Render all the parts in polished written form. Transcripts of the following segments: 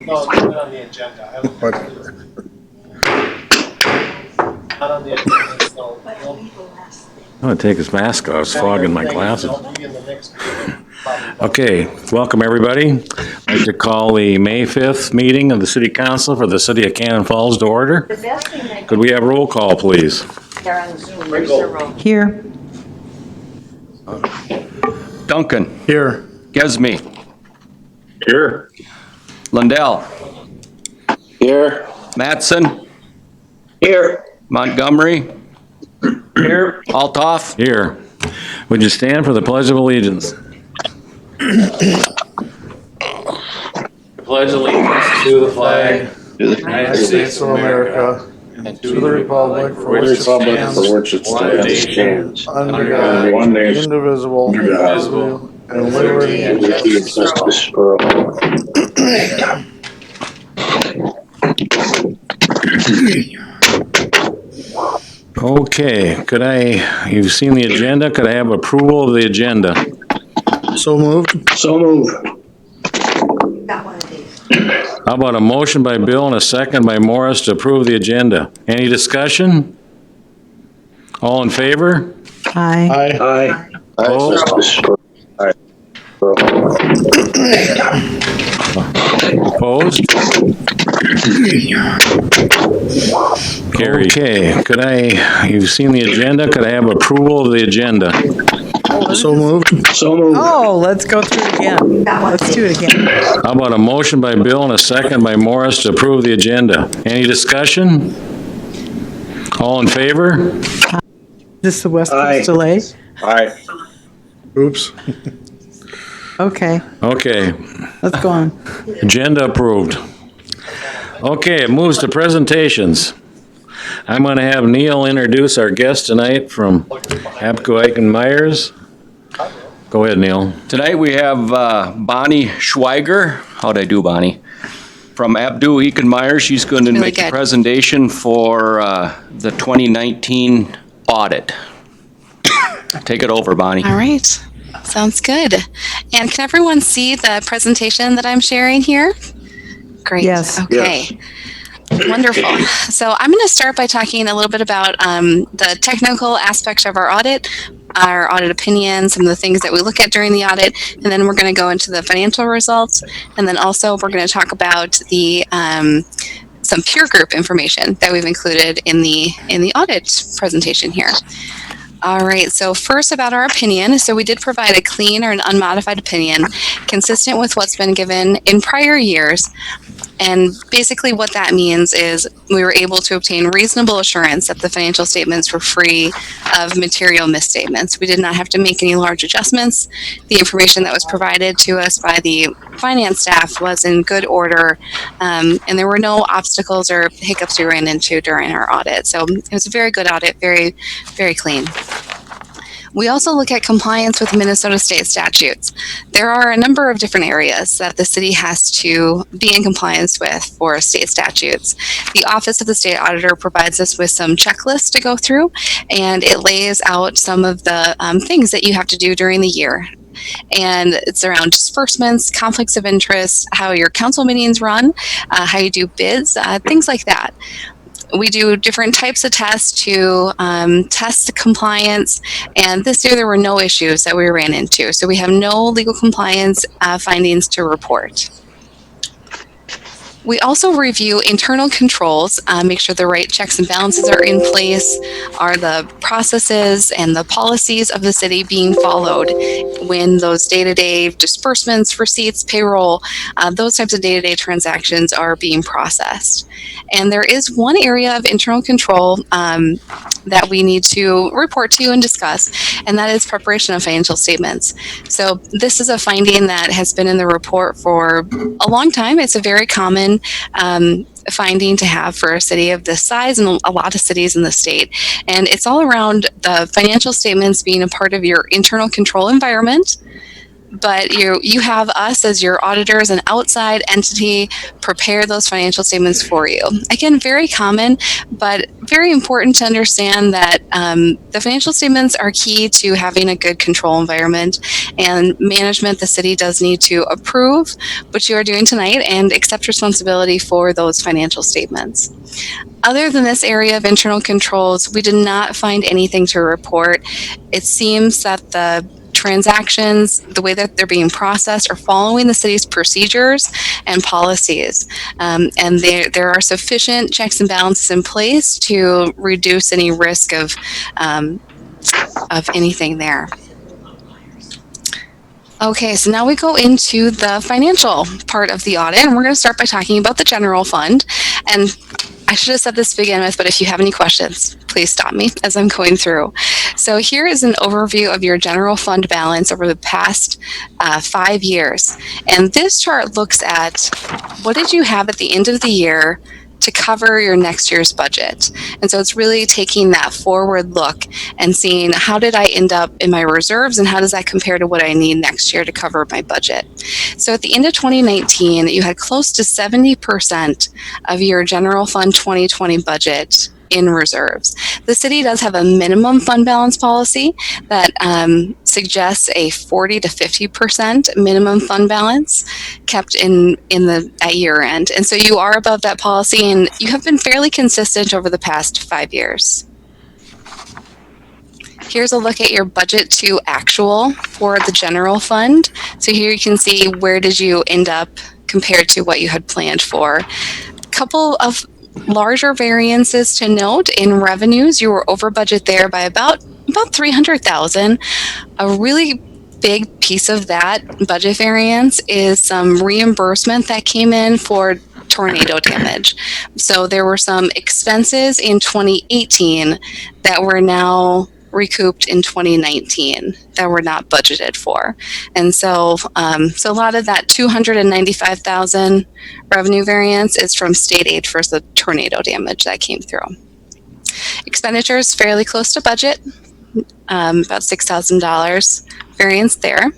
No, it's not on the agenda. I don't think it is. Not on the agenda, so I'm going to take his mask off. It's fogging my glasses. I'll be in the next meeting, probably. Okay, welcome everybody. I'd like to call the May 5th meeting of the City Council for the City of Cannon Falls to order. Could we have roll call, please? They're on Zoom. Here. Duncan. Here. Gesme. Here. Lundell. Here. Mattson. Here. Montgomery. Here. Altoff. Here. Would you stand for the Pledge of Allegiance? Pledge allegiance to the flag of the United States of America and to the republic for which it stands, under God, one nation, indivisible, and liberty and justice for all. Okay, you've seen the agenda, could I have approval of the agenda? So moved. So moved. Got one of these. How about a motion by Bill and a second by Morris to approve the agenda? Any discussion? All in favor? Aye. Aye. Opposed? Carried. Okay, you've seen the agenda, could I have approval of the agenda? So moved. So moved. Oh, let's go through it again. Let's do it again. How about a motion by Bill and a second by Morris to approve the agenda? Any discussion? All in favor? This is the West Coast delay? Aye. Oops. Okay, Okay, let's go on. agenda approved. Okay, it moves to presentations. I'm going to have Neil introduce our guest tonight from Abco Eichen Myers. Go ahead, Neil. Tonight we have Bonnie Schweiger. How'd I do, Bonnie? From Abdu Ekenmeyer. She's going to make a presentation for the 2019 audit. Take it over, Bonnie. All right. Sounds good. And can everyone see the presentation that I'm sharing here? Great. Yes. Okay. Yes. Wonderful. So I'm going to start by talking a little bit about the technical aspect of our audit opinion, some of the things that we look at during the audit, and then we're going to go into the financial results, and then also we're going to talk about the some peer group information that we've included in the audit presentation here. All right, so first about our opinion. So we did provide a clean or an unmodified opinion consistent with what's been given in prior years. And basically what that means is we were able to obtain reasonable assurance that the financial statements were free of material misstatements. We did not have to make any large adjustments. The information that was provided to us by the finance staff was in good order, and there were no obstacles or hiccups we ran into during our audit. So it was a very good audit, very, very clean. We also look at compliance with Minnesota state statutes. There are a number of different areas that the city has to be in compliance with for state statutes. The Office of the State Auditor provides us with some checklists to go through, and it lays out some of the things that you have to do during the year. And it's around disbursements, conflicts of interest, how your council meetings run, how you do bids, things like that. We do different types of tests to test the compliance, and this year there were no issues that we ran into. So we have no legal compliance findings to report. We also review internal controls, make sure the right checks and balances are in place, are the processes and the policies of the city being followed when those day-to-day disbursements, receipts, payroll, those types of day-to-day transactions are being processed. And there is one area of internal control that we need to report to and discuss, and that is preparation of financial statements. So this is a finding that has been in the report for a long time. It's a very common finding to have for a city of this size and a lot of cities in the state. And it's all around the financial statements being a part of your internal control environment, but you have us as your auditors, an outside entity, prepare those financial statements for you. Again, very common, but very important to understand that the financial statements are key to having a good control environment, and management, the city does need to approve what you are doing tonight and accept responsibility for those financial statements. Other than this area of internal controls, we did not find anything to report. It seems that the transactions, the way that they're being processed, are following the city's procedures and policies. And there are sufficient checks and balances in place to reduce any risk of anything there. Okay, so now we go into the financial part of the audit, and we're going to start by talking about the general fund. And I should have said this to begin with, but if you have any questions, please stop me as I'm going through. So here is an overview of your general fund balance over the past 5 years. And this chart looks at what did you have at the end of the year to cover your next year's budget. And so it's really taking that forward look and seeing how did I end up in my reserves and how does that compare to what I need next year to cover my budget. So at the end of 2019, you had close to 70% of your general fund 2020 budget in reserves. The city does have a minimum fund balance policy that suggests a 40 to 50% minimum fund balance kept at year end. And so you are above that policy, and you have been fairly consistent over the past 5 years. Here's a look at your budget to actual for the general fund. So here you can see where did you end up compared to what you had planned for. A couple of larger variances to note. In revenues, you were over budget there by about $300,000. A really big piece of that budget variance is some reimbursement that came in for tornado damage. So there were some expenses in 2018 that were now recouped in 2019 that were not budgeted for. And so a lot of that $295,000 revenue variance is from state aid for the tornado damage that came through. Expenditures fairly close to budget, about $6,000 variance there.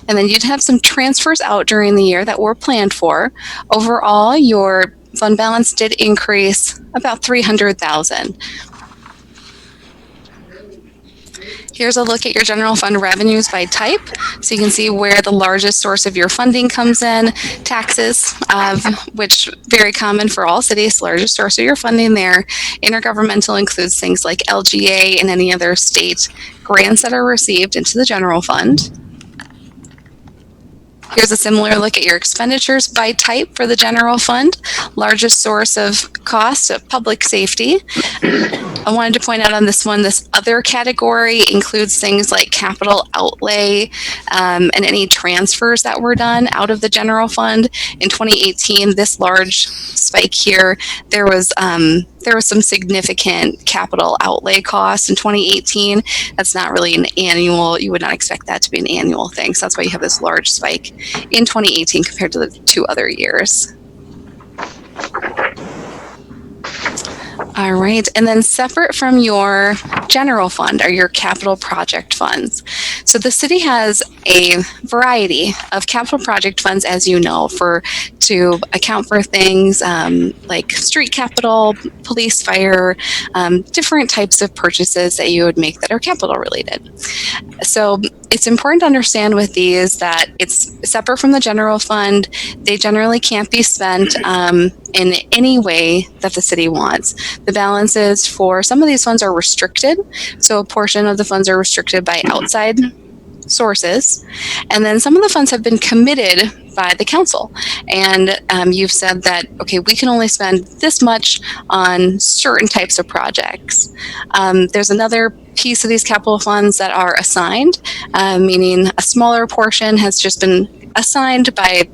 And then you'd have some transfers out during the year that were planned for. Overall, your fund balance did increase about $300,000. Here's a look at your general fund revenues by type. So you can see where the largest source of your funding comes in. Taxes, which very common for all cities, largest source of your funding there. Intergovernmental includes things like LGA and any other state grants that are received into the general fund. Here's a similar look at your expenditures by type for the general fund. Largest source of cost of public safety. I wanted to point out on this one, this other category includes things like capital outlay and any transfers that were done out of the general fund. In 2018, this large spike here, there was some significant capital outlay costs in 2018. That's not really an annual, you would not expect that to be an annual thing. So that's why you have this large spike in 2018 compared to the 2 other years. All right, and then separate from your general fund are your capital project funds. So the city has a variety of capital project funds, as you know, to account for things like street capital, police, fire, different types of purchases that you would make that are capital related. So it's important to understand with these that it's separate from the general fund. They generally can't be spent in any way that the city wants. The balances for some of these funds are restricted. So a portion of the funds are restricted by outside sources. And then some of the funds have been committed by the council. And you've said that, okay, we can only spend this much on certain types of projects. There's another piece of these capital funds that are assigned, meaning a smaller portion has just been assigned by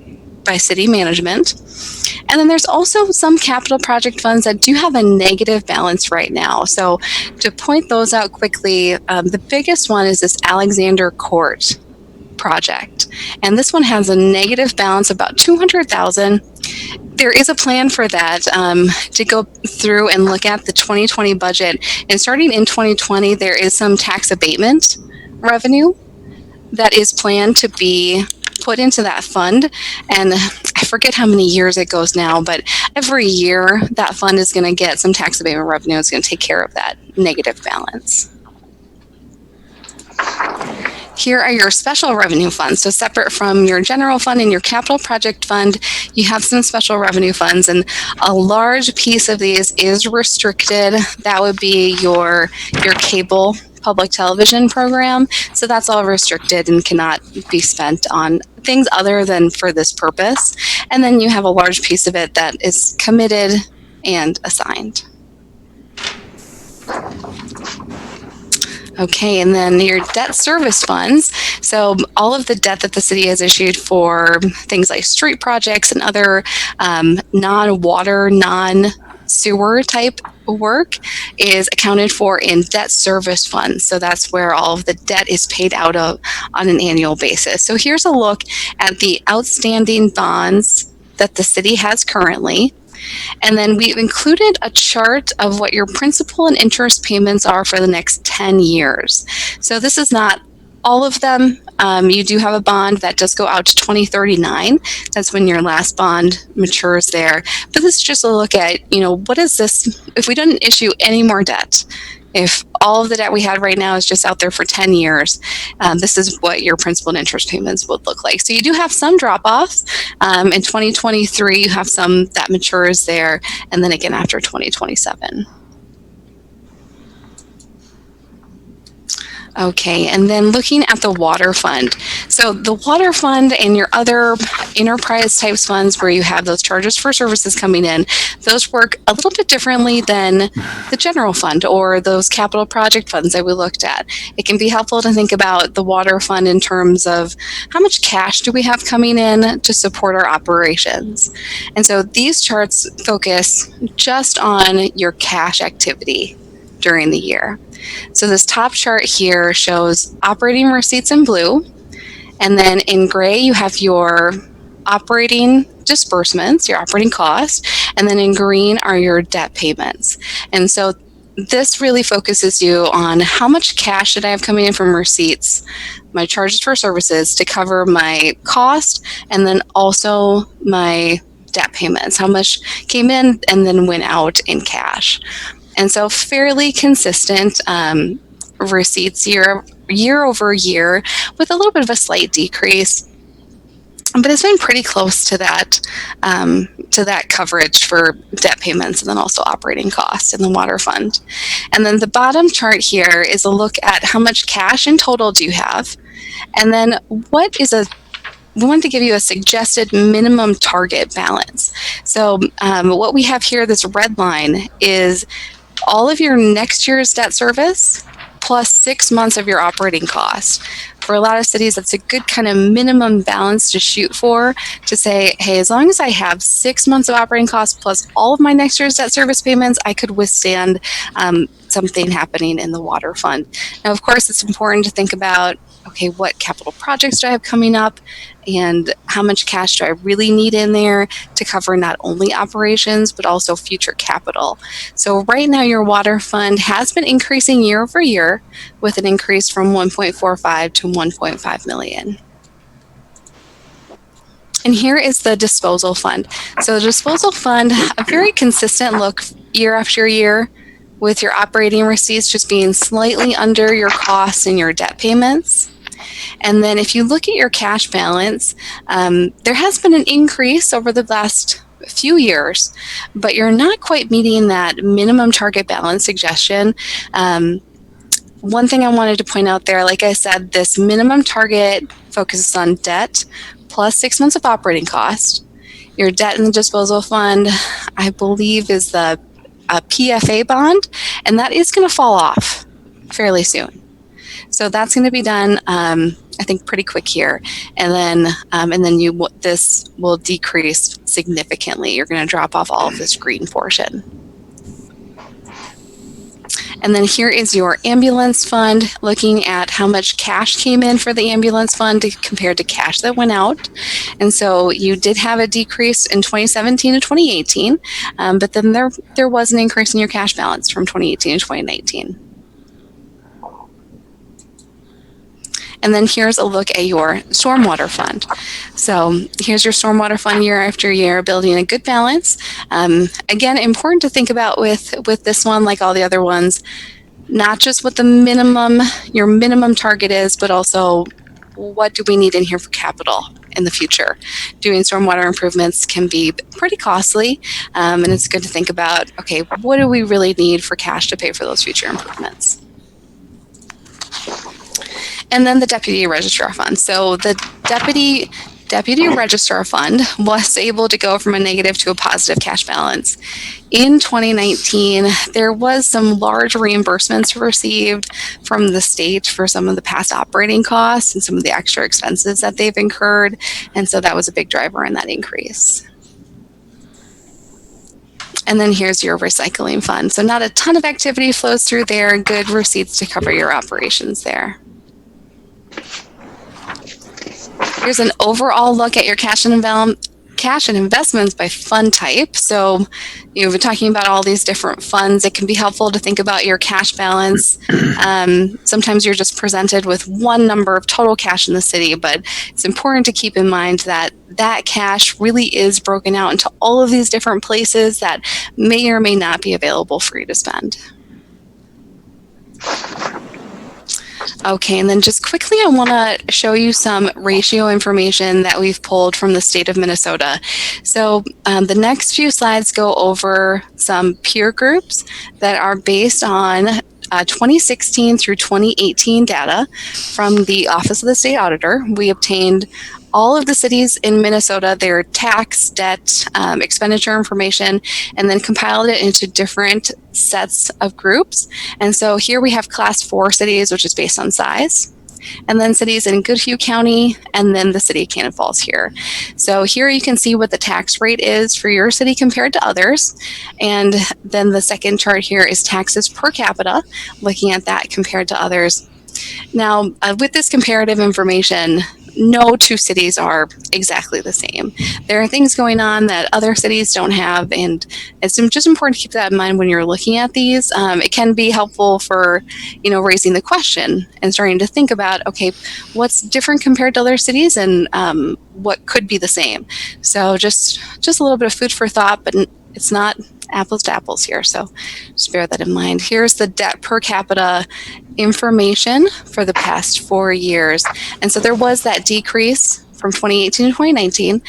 city management. And then there's also some capital project funds that do have a negative balance right now. So to point those out quickly, the biggest one is this Alexander Court project. And this one has a negative balance of about $200,000. There is a plan for that to go through and look at the 2020 budget. And starting in 2020, there is some tax abatement revenue that is planned to be put into that fund. And I forget how many years it goes now, but every year that fund is going to get some tax abatement revenue. It's going to take care of that negative balance. Here are your special revenue funds. So separate from your general fund and your capital project fund, you have some special revenue funds, and a large piece of these is restricted. That would be your cable public television program. So that's all restricted and cannot be spent on things other than for this purpose. And then you have a large piece of it that is committed and assigned. Okay, and then your debt service funds. So all of the debt that the city has issued for things like street projects and other non-water, non-sewer type work is accounted for in debt service funds. So that's where all of the debt is paid out of on an annual basis. So here's a look at the outstanding bonds that the city has currently. And then we've included a chart of what your principal and interest payments are for the next 10 years. So this is not all of them. You do have a bond that does go out to 2039. That's when your last bond matures there. But this is just a look at, what is this, if we didn't issue any more debt, if all of the debt we had right now is just out there for 10 years, this is what your principal and interest payments would look like. So you do have some drop-offs. In 2023, you have some that matures there, and then again after 2027. Okay, and then looking at the water fund. So the water fund and your other enterprise types funds where you have those charges for services coming in, those work a little bit differently than the general fund or those capital project funds that we looked at. It can be helpful to think about the water fund in terms of how much cash do we have coming in to support our operations. And so these charts focus just on your cash activity during the year. So this top chart here shows operating receipts in blue, and then in gray you have your operating disbursements, your operating costs, and then in green are your debt payments. And so this really focuses you on how much cash did I have coming in from receipts, my charges for services to cover my cost, and then also my debt payments, how much came in and then went out in cash. And so fairly consistent receipts year over year with a little bit of a slight decrease. But it's been pretty close to that coverage for debt payments and then also operating costs in the water fund. And then the bottom chart here is a look at how much cash in total do you have. And then we wanted to give you a suggested minimum target balance. So what we have here, this red line, is all of your next year's debt service plus 6 months of your operating costs. For a lot of cities, that's a good kind of minimum balance to shoot for, to say, hey, as long as I have 6 months of operating costs plus all of my next year's debt service payments, I could withstand something happening in the water fund. Now, of course, it's important to think about, okay, what capital projects do I have coming up and how much cash do I really need in there to cover not only operations, but also future capital. So right now your water fund has been increasing year over year with an increase from 1.45 to 1.5 million. And here is the disposal fund. So the disposal fund, a very consistent look year after year with your operating receipts just being slightly under your costs and your debt payments. And then if you look at your cash balance, there has been an increase over the last few years, but you're not quite meeting that minimum target balance suggestion. One thing I wanted to point out there, like I said, this minimum target focuses on debt plus 6 months of operating cost. Your debt in the disposal fund, I believe, is a PFA bond, and that is going to fall off fairly soon. So that's going to be done, I think, pretty quick here, and then this will decrease significantly. You're going to drop off all of this green portion. And then here is your ambulance fund, looking at how much cash came in for the ambulance fund compared to cash that went out. And so you did have a decrease in 2017 to 2018, but then there was an increase in your cash balance from 2018 to 2019. And then here's a look at your stormwater fund. So here's your stormwater fund year after year, building a good balance. Again, important to think about with this one, like all the other ones, not just what your minimum target is, but also what do we need in here for capital in the future. Doing stormwater improvements can be pretty costly, and it's good to think about, okay, what do we really need for cash to pay for those future improvements? And then the Deputy Registrar Fund. So the Deputy Registrar Fund was able to go from a negative to a positive cash balance. In 2019, there was some large reimbursements received from the state for some of the past operating costs and some of the extra expenses that they've incurred. And so that was a big driver in that increase. And then here's your recycling fund. So not a ton of activity flows through there, good receipts to cover your operations there. Here's an overall look at your cash and investments by fund type. So you've been talking about all these different funds. It can be helpful to think about your cash balance. Sometimes you're just presented with one number of total cash in the city, but it's important to keep in mind that that cash really is broken out into all of these different places that may or may not be available for you to spend. Okay, and then just quickly, I want to show you some ratio information that we've pulled from the state of Minnesota. So the next few slides go over some peer groups that are based on 2016 through 2018 data from the Office of the State Auditor. We obtained all of the cities in Minnesota, their tax, debt, expenditure information, and then compiled it into different sets of groups. And so here we have class 4 cities, which is based on size, and then cities in Goodhue County, and then the city of Cannon Falls here. So here you can see what the tax rate is for your city compared to others. And then the second chart here is taxes per capita, looking at that compared to others. Now, with this comparative information, no two cities are exactly the same. There are things going on that other cities don't have, and it's just important to keep that in mind when you're looking at these. It can be helpful for, raising the question and starting to think about, okay, what's different compared to other cities, and what could be the same. So just a little bit of food for thought, but it's not apples to apples here, so just bear that in mind. Here's the debt per capita information for the past 4 years. And so there was that decrease from 2018 to 2019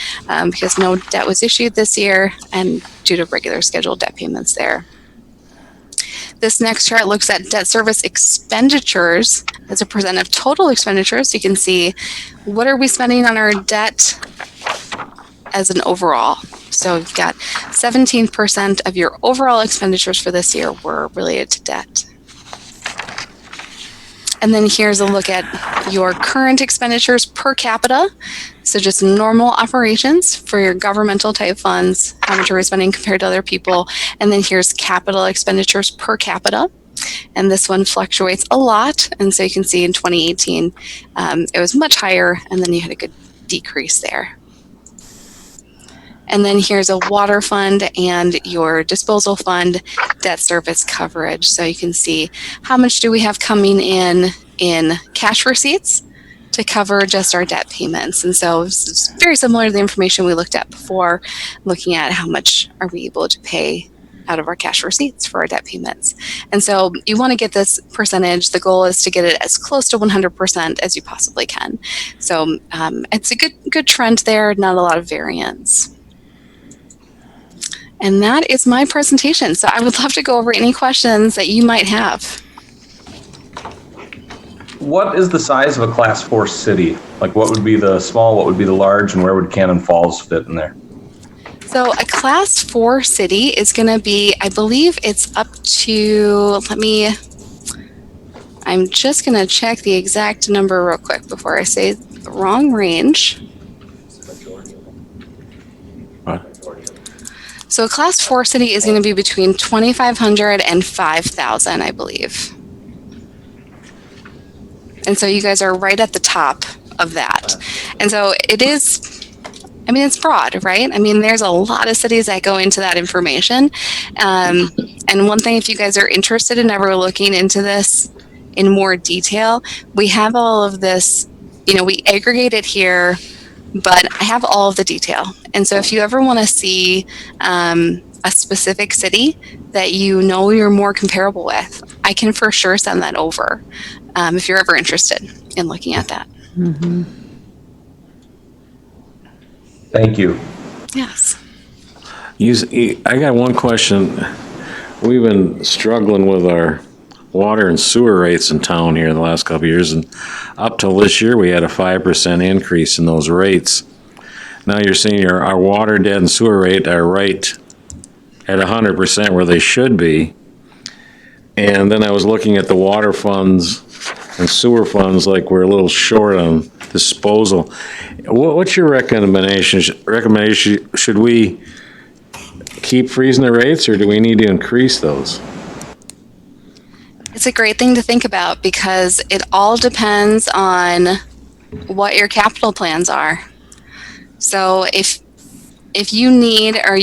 because no debt was issued this year and due to regular scheduled debt payments there. This next chart looks at debt service expenditures as a percent of total expenditures. You can see what are we spending on our debt as an overall. So you've got 17% of your overall expenditures for this year were related to debt. And then here's a look at your current expenditures per capita. So just normal operations for your governmental type funds, how much are we spending compared to other people. And then here's capital expenditures per capita. And this one fluctuates a lot. And so you can see in 2018, it was much higher, and then you had a good decrease there. And then here's a water fund and your disposal fund debt service coverage. So you can see how much do we have coming in cash receipts to cover just our debt payments. And so it's very similar to the information we looked at before, looking at how much are we able to pay out of our cash receipts for our debt payments. And so you want to get this percentage. The goal is to get it as close to 100% as you possibly can. So it's a good trend there, not a lot of variance. And that is my presentation. So I would love to go over any questions that you might have. What is the size of a class 4 city? Like what would be the small, what would be the large, and where would Cannon Falls fit in there? So a class 4 city is going to be, I believe it's up to, I'm just going to check the exact number real quick before I say the wrong range. So a class 4 city is going to be between 2,500 and 5,000, I believe. And so you guys are right at the top of that. And so it is, it's broad, right? There's a lot of cities that go into that information. And one thing, if you guys are interested in ever looking into this in more detail, we have all of this, we aggregate it here, but I have all of the detail. And so if you ever want to see a specific city that you're more comparable with, I can for sure send that over if you're ever interested in looking at that. Mm-hmm. Thank you. Yes. I got one question. We've been struggling with our water and sewer rates in town here in the last couple of years, and up till this year, we had a 5% increase in those rates. Now you're saying our water, debt, and sewer rate are right at 100% where they should be. And then I was looking at the water funds and sewer funds, like we're a little short on disposal. What's your recommendation? Should we keep freezing the rates, or do we need to increase those? It's a great thing to think about because it all depends on what your capital plans are. So if you need, or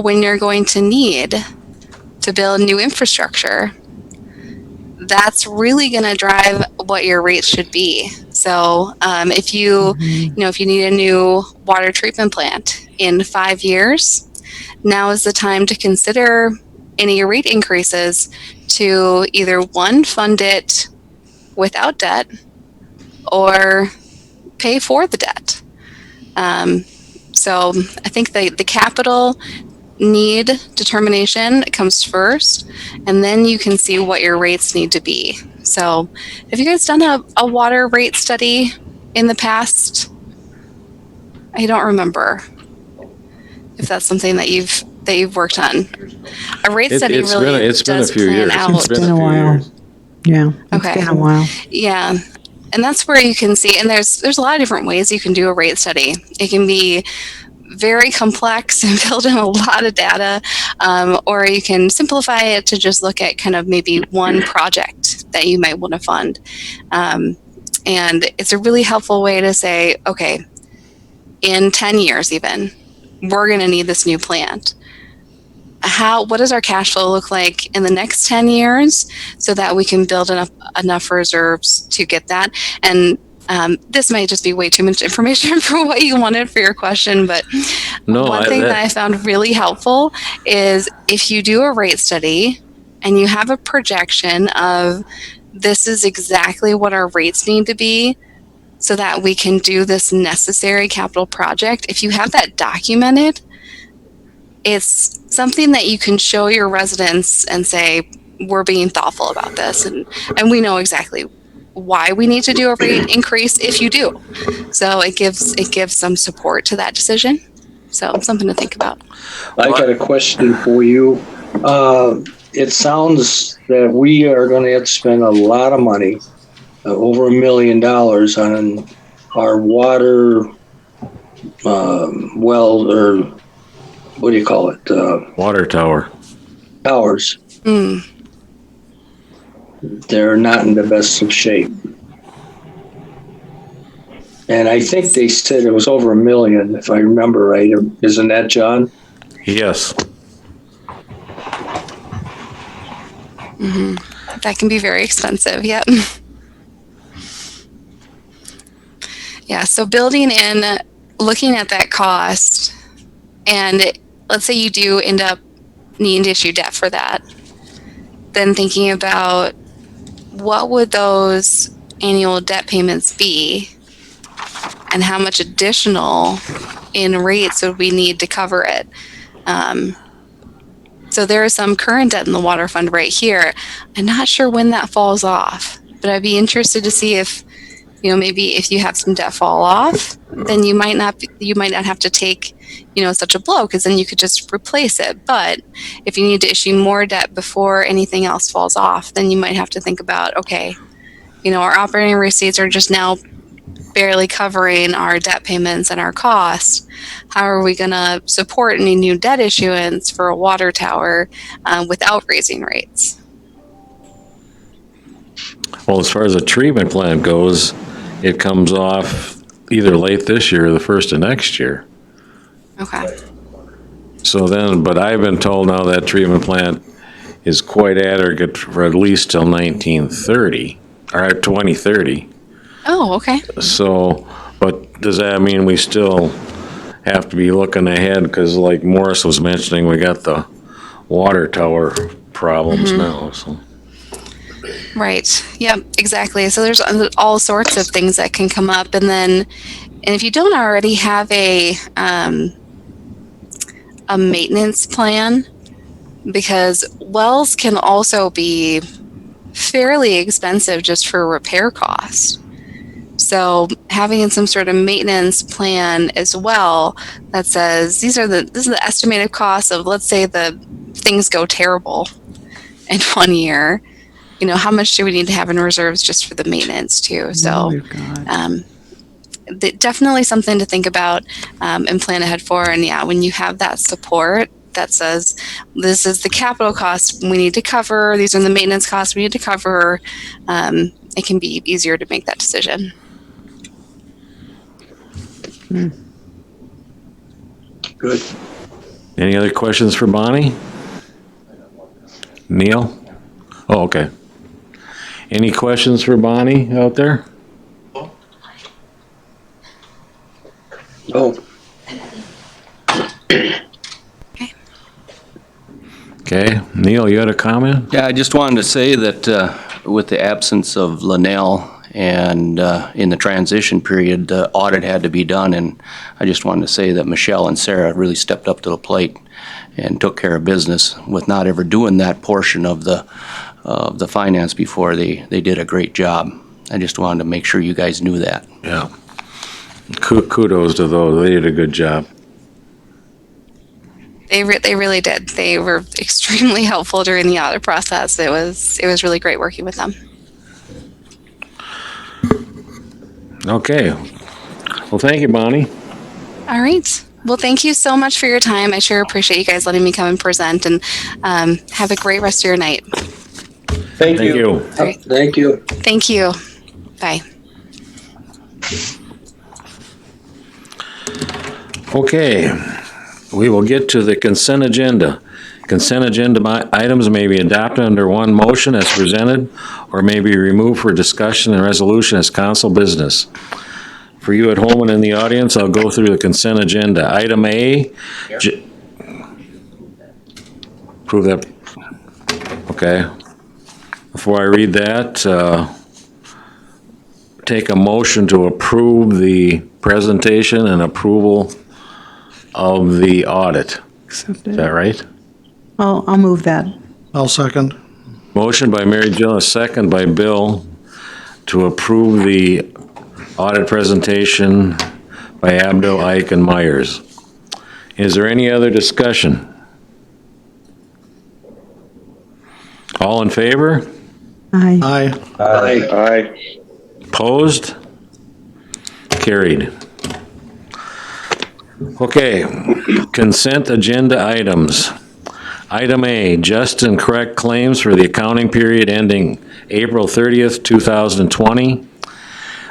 when you're going to need to build new infrastructure, that's really going to drive what your rates should be. So if you need a new water treatment plant in 5 years, now is the time to consider any rate increases to either one, fund it without debt, or pay for the debt. So I think the capital need determination comes first, and then you can see what your rates need to be. So have you guys done a water rate study in the past? I don't remember if that's something that you've worked on. A rate study It's been a few years. It's been a while. Yeah, it's been a while. Yeah. And that's where you can see, and there's a lot of different ways you can do a rate study. It can be very complex and build in a lot of data, or you can simplify it to just look at kind of maybe one project that you might want to fund. And it's a really helpful way to say, okay, in 10 years even, we're going to need this new plant. What does our cash flow look like in the next 10 years so that we can build enough reserves to get that? And this might just be way too much information for what you wanted for your question, but one thing that I found really helpful is if you do a rate study and you have a projection of this is exactly what our rates need to be so that we can do this necessary capital project, if you have that documented, it's something that you can show your residents and say, we're being thoughtful about this, and we know exactly why we need to do a rate increase if you do. So it gives some support to that decision. So something to think about. I got a question for you. It sounds that we are going to have to spend a lot of money, over $1 million on our water well, or what do you call it? Water tower. Towers. Mm. They're not in the best of shape. And I think they said it was over $1 million, if I remember right. Isn't that, John? Yes. Mm-hmm. That can be very expensive. Yep. Yeah. So looking at that cost, and let's say you do end up needing to issue debt for that, then thinking about what would those annual debt payments be and how much additional in rates would we need to cover it. So there is some current debt in the water fund right here. I'm not sure when that falls off, but I'd be interested to see if, maybe if you have some debt fall off, then you might not have to take, such a blow, because then you could just replace it. But if you need to issue more debt before anything else falls off, then you might have to think about, okay, our operating receipts are just now barely covering our debt payments and our costs. How are we going to support any new debt issuance for a water tower without raising rates? Well, as far as the treatment plant goes, it comes off either late this year or the first of next year. Okay. So then, but I've been told now that treatment plant is quite adequate for at least till 1930. or 2030. Oh, okay. So, but does that mean we still have to be looking ahead? Because like Morris was mentioning, we got the water tower problems now, so. Right. Yep, exactly. So there's all sorts of things that can come up. And if you don't already have a maintenance plan, because wells can also be fairly expensive just for repair costs. So having some sort of maintenance plan as well that says this is the estimated cost of, let's say the things go terrible in 1 year. You know, how much do we need to have in reserves just for the maintenance too? So definitely something to think about and plan ahead for. And yeah, when you have that support that says this is the capital cost we need to cover, these are the maintenance costs we need to cover, it can be easier to make that decision. Good. Any other questions for Bonnie? Neil? Oh, okay. Any questions for Bonnie out there? Oh, Okay, Neil, you had a comment? Yeah, I just wanted to say that with the absence of Linnell and in the transition period, the audit had to be done, and I just wanted to say that Michelle and Sarah really stepped up to the plate and took care of business with not ever doing that portion of the finance before. They did a great job. I just wanted to make sure you guys knew that. Yeah. Kudos to those, they did a good job. They really did. They were extremely helpful during the audit process. It was really great working with them. Okay. Well, thank you, Bonnie. All right. Well, thank you so much for your time. I sure appreciate you guys letting me come and present, and have a great rest of your night. Thank you. Great. thank you. Thank you. Bye. Okay, we will get to the consent agenda. Consent agenda items may be adopted under one motion as presented, or may be removed for discussion and resolution as council business. For you at home and in the audience, I'll go through the consent agenda. Item A, prove that, okay. Before I read that, take a motion to approve the presentation and approval of the audit. Is that right? I'll move that. I'll second. Motion by Mary Jo, a second by Bill to approve the audit presentation by Abdo, Ike, and Myers. Is there any other discussion? All in favor? Aye. Aye. Aye. Opposed? Carried. Okay, consent agenda items. Item A, just and correct claims for the accounting period ending April 30th, 2020.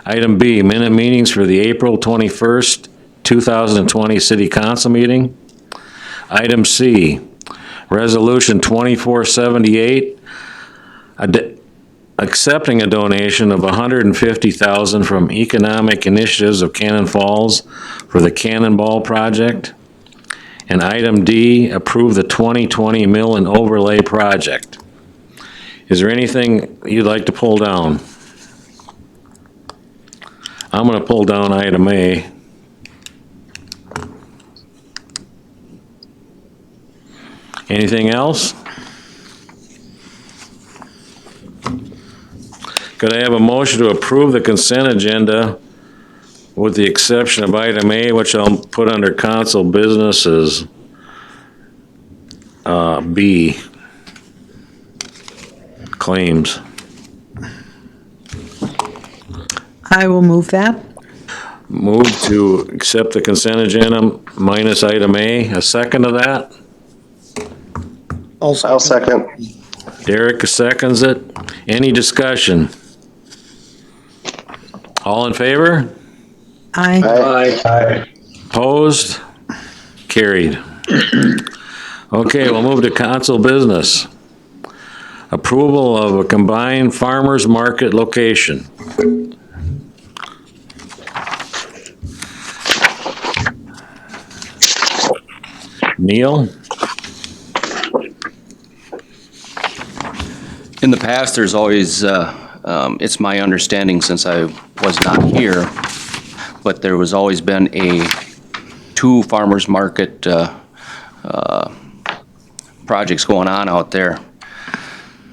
Item B, minute meetings for the April 21st, 2020 City Council meeting. Item C, Resolution 2478, accepting a donation of $150,000 from Economic Initiatives of Cannon Falls for the Cannonball Project. And item D, approve the 2020 Mill and Overlay Project. Is there anything you'd like to pull down? I'm going to pull down item A. Anything else? Could I have a motion to approve the consent agenda with the exception of item A, which I'll put under council business as B, claims. I will move that. Move to accept the consent agenda minus item A. A second of that? I'll second. Derek seconds it. Any discussion? All in favor? Aye. Aye. Opposed? Carried. Okay, we'll move to council business. Approval of a combined farmers market location. Neil? In the past, there's always, it's my understanding since I was not here, but there was always been two farmers market projects going on out there.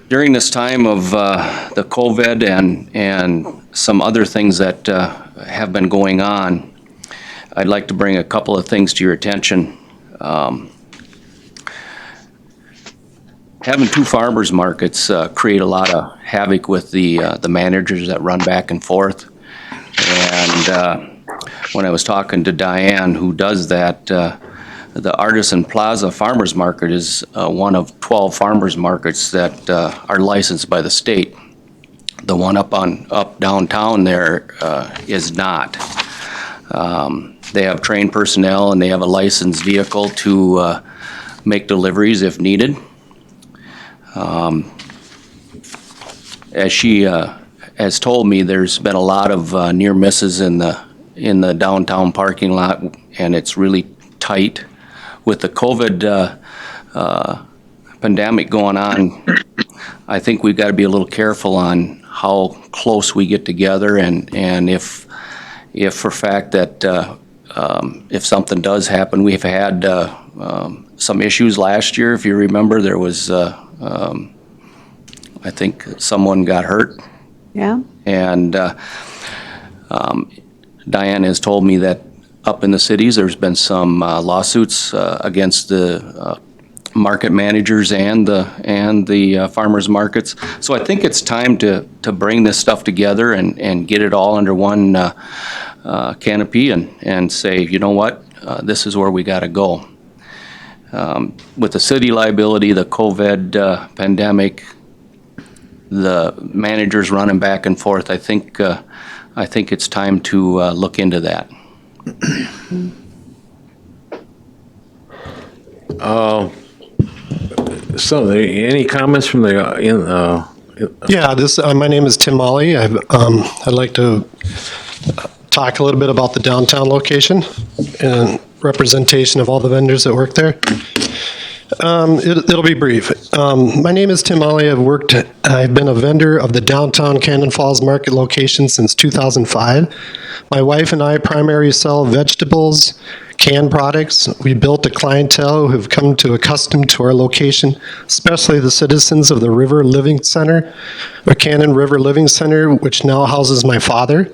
During this time of the COVID and some other things that have been going on, I'd like to bring a couple of things to your attention. Having two farmers markets create a lot of havoc with the managers that run back and forth. And when I was talking to Diane, who does that, the Artisan Plaza Farmers Market is one of 12 farmers markets that are licensed by the state. The one up downtown there is not. They have trained personnel and they have a licensed vehicle to make deliveries if needed. As she has told me, there's been a lot of near misses in the downtown parking lot, and it's really tight. With the COVID pandemic going on, I think we've got to be a little careful on how close we get together, and if for fact that if something does happen, we've had some issues last year. If you remember, there was I think someone got hurt. Yeah. And Diane has told me that up in the cities, there's been some lawsuits against the market managers and the farmers markets. So I think it's time to bring this stuff together and get it all under one canopy and say, you know what, this is where we got to go. With the city liability, the COVID pandemic, the managers running back and forth, I think it's time to look into that. So, any comments from the? Yeah, my name is Tim Molly. I'd like to talk a little bit about the downtown location and representation of all the vendors that work there. It'll be brief. My name is Tim Molly. I've been a vendor of the downtown Cannon Falls market location since 2005. My wife and I primarily sell vegetables, canned products. We built a clientele who have come to accustomed to our location, especially the citizens of the River Living Center, or Cannon River Living Center, which now houses my father,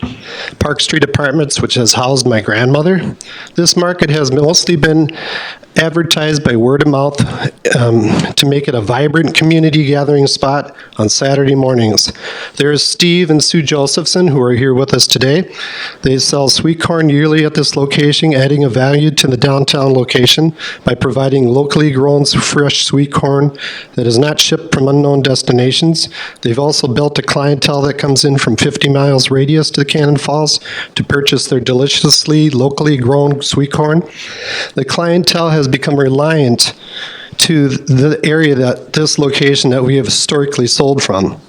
Park Street Apartments, which has housed my grandmother. This market has mostly been advertised by word of mouth to make it a vibrant community gathering spot on Saturday mornings. There's Steve and Sue Josephson, who are here with us today. They sell sweet corn yearly at this location, adding a value to the downtown location by providing locally grown fresh sweet corn that is not shipped from unknown destinations. They've also built a clientele that comes in from 50 miles radius to Cannon Falls to purchase their deliciously locally grown sweet corn. The clientele has become reliant to the area that this location that we have historically sold from.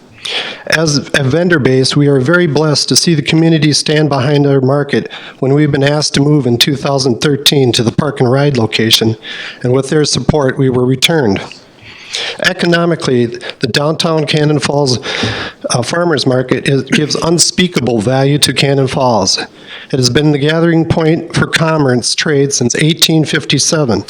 As a vendor base, we are very blessed to see the community stand behind our market when we've been asked to move in 2013 to the Park and Ride location, and with their support, we were returned. Economically, the downtown Cannon Falls farmers market gives unspeakable value to Cannon Falls. It has been the gathering point for commerce trade since 1857.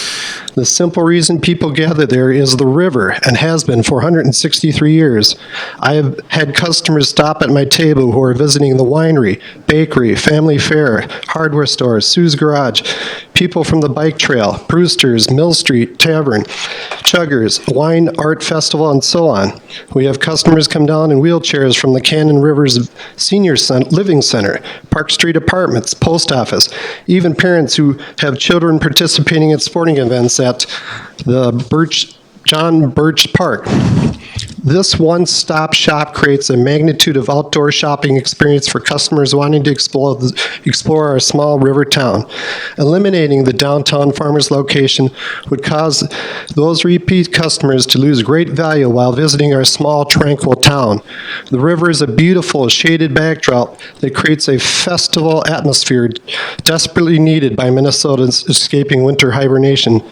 The simple reason people gather there is the river, and has been for 163 years. I have had customers stop at my table who are visiting the winery, bakery, family fair, hardware store, Sue's Garage, people from the bike trail, Brewster's, Mill Street Tavern, Chuggers, Wine Art Festival, and so on. We have customers come down in wheelchairs from the Cannon Rivers Senior Living Center, Park Street Apartments, Post Office, even parents who have children participating at sporting events at the John Birch Park. This one-stop shop creates a magnitude of outdoor shopping experience for customers wanting to explore our small river town. Eliminating the downtown farmers location would cause those repeat customers to lose great value while visiting our small, tranquil town. The river is a beautiful, shaded backdrop that creates a festival atmosphere desperately needed by Minnesotans escaping winter hibernation.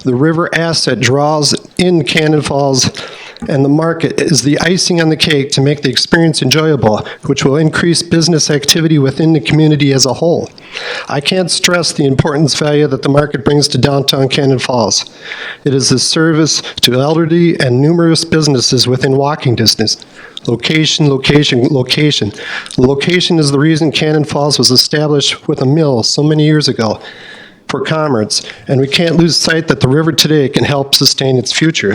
The river asset draws in Cannon Falls, and the market is the icing on the cake to make the experience enjoyable, which will increase business activity within the community as a whole. I can't stress the importance value that the market brings to downtown Cannon Falls. It is a service to elderly and numerous businesses within walking distance. Location, location, location. The location is the reason Cannon Falls was established with a mill so many years ago for commerce, and we can't lose sight that the river today can help sustain its future.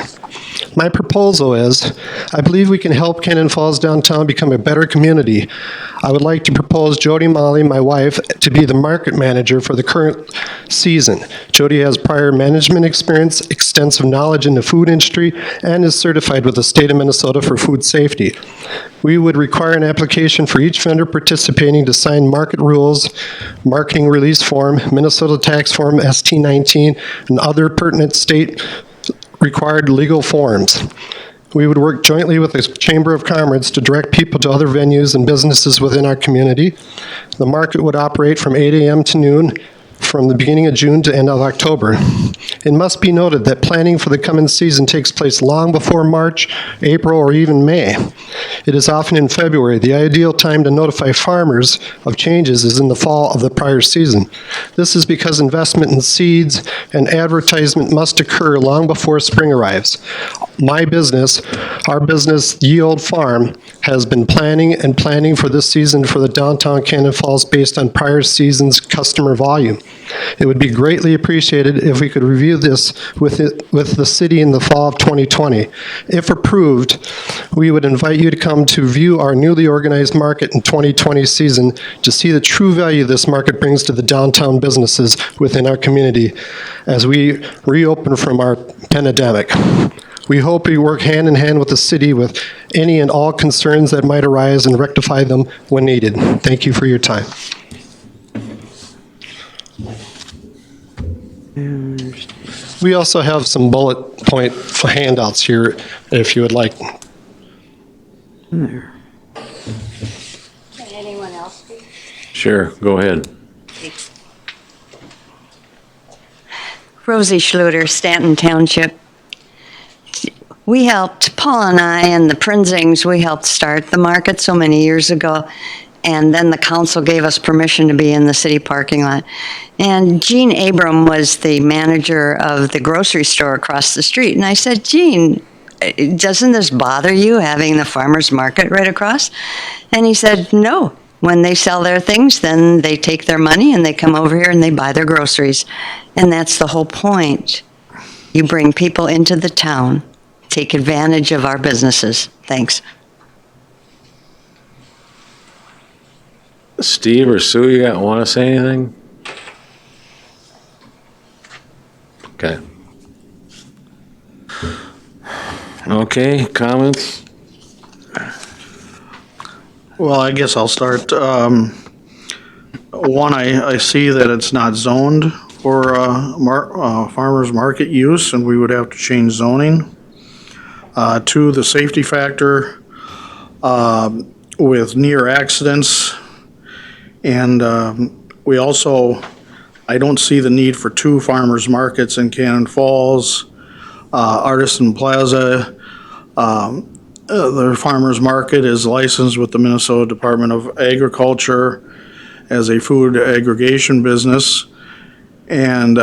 My proposal is, I believe we can help Cannon Falls downtown become a better community. I would like to propose Jody Molly, my wife, to be the market manager for the current season. Jody has prior management experience, extensive knowledge in the food industry, and is certified with the state of Minnesota for food safety. We would require an application for each vendor participating to sign market rules, marketing release form, Minnesota tax form ST19, and other pertinent state required legal forms. We would work jointly with the Chamber of Commerce to direct people to other venues and businesses within our community. The market would operate from 8 a.m. to noon from the beginning of June to end of October. It must be noted that planning for the coming season takes place long before March, April, or even May. It is often in February. The ideal time to notify farmers of changes is in the fall of the prior season. This is because investment in seeds and advertisement must occur long before spring arrives. My business, our business, Ye Old Farm, has been planning for this season for the downtown Cannon Falls based on prior season's customer volume. It would be greatly appreciated if we could review this with the city in the fall of 2020. If approved, we would invite you to come to view our newly organized market in 2020 season to see the true value this market brings to the downtown businesses within our community as we reopen from our pandemic. We hope we work hand in hand with the city with any and all concerns that might arise and rectify them when needed. Thank you for your time. We also have some bullet point handouts here if you would like. Can anyone else speak? Sure, go ahead. Rosie Schluter, Stanton Township. We helped, Paul and I and the Prinzings, we helped start the market so many years ago. And then the council gave us permission to be in the city parking lot. And Gene Abram was the manager of the grocery store across the street. And I said, Gene, doesn't this bother you having the farmer's market right across? And he said, no. When they sell their things, then they take their money and they come over here and they buy their groceries. And that's the whole point. You bring people into the town, take advantage of our businesses. Thanks. Steve or Sue, you want to say anything? Okay. Okay, comments? Well, I guess I'll start. One, I see that it's not zoned for farmer's market use, and we would have to change zoning. Two, the safety factor with near accidents. And we also, I don't see the need for two farmers markets in Cannon Falls. Artisan Plaza, the farmers market is licensed with the Minnesota Department of Agriculture as a food aggregation business. And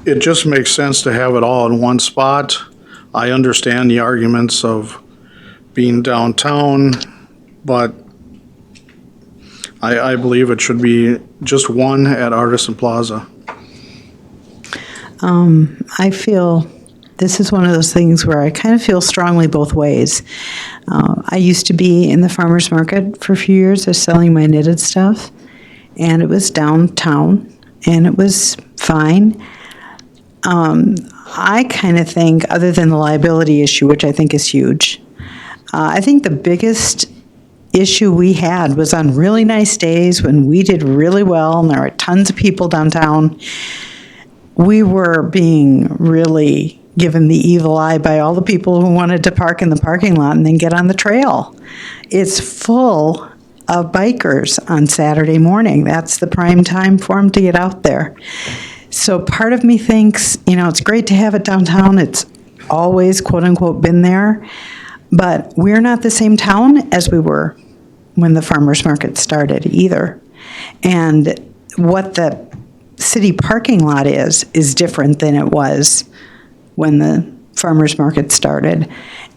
it just makes sense to have it all in one spot. I understand the arguments of being downtown, but I believe it should be just one at Artisan Plaza. I feel this is one of those things where I kind of feel strongly both ways. I used to be in the farmer's market for a few years. I was selling my knitted stuff, and it was downtown, and it was fine. I kind of think, other than the liability issue, which I think is huge, I think the biggest issue we had was on really nice days when we did really well and there were tons of people downtown. We were being really given the evil eye by all the people who wanted to park in the parking lot and then get on the trail. It's full of bikers on Saturday morning. That's the prime time for them to get out there. So part of me thinks, it's great to have it downtown. It's always, quote unquote, been there. But we're not the same town as we were when the farmers market started either. And what the city parking lot is different than it was when the farmers market started.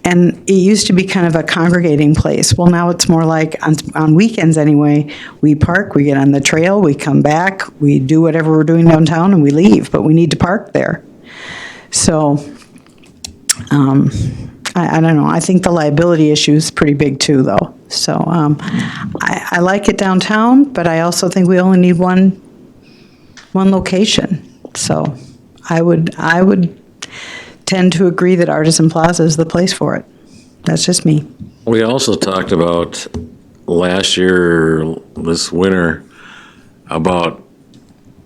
And it used to be kind of a congregating place. Well, now it's more like, on weekends anyway, we park, we get on the trail, we come back, we do whatever we're doing downtown, and we leave, but we need to park there. So, I don't know. I think the liability issue is pretty big too, though. So, I like it downtown, but I also think we only need one location. So, I would tend to agree that Artisan Plaza is the place for it. That's just me. We also talked about last year, this winter, about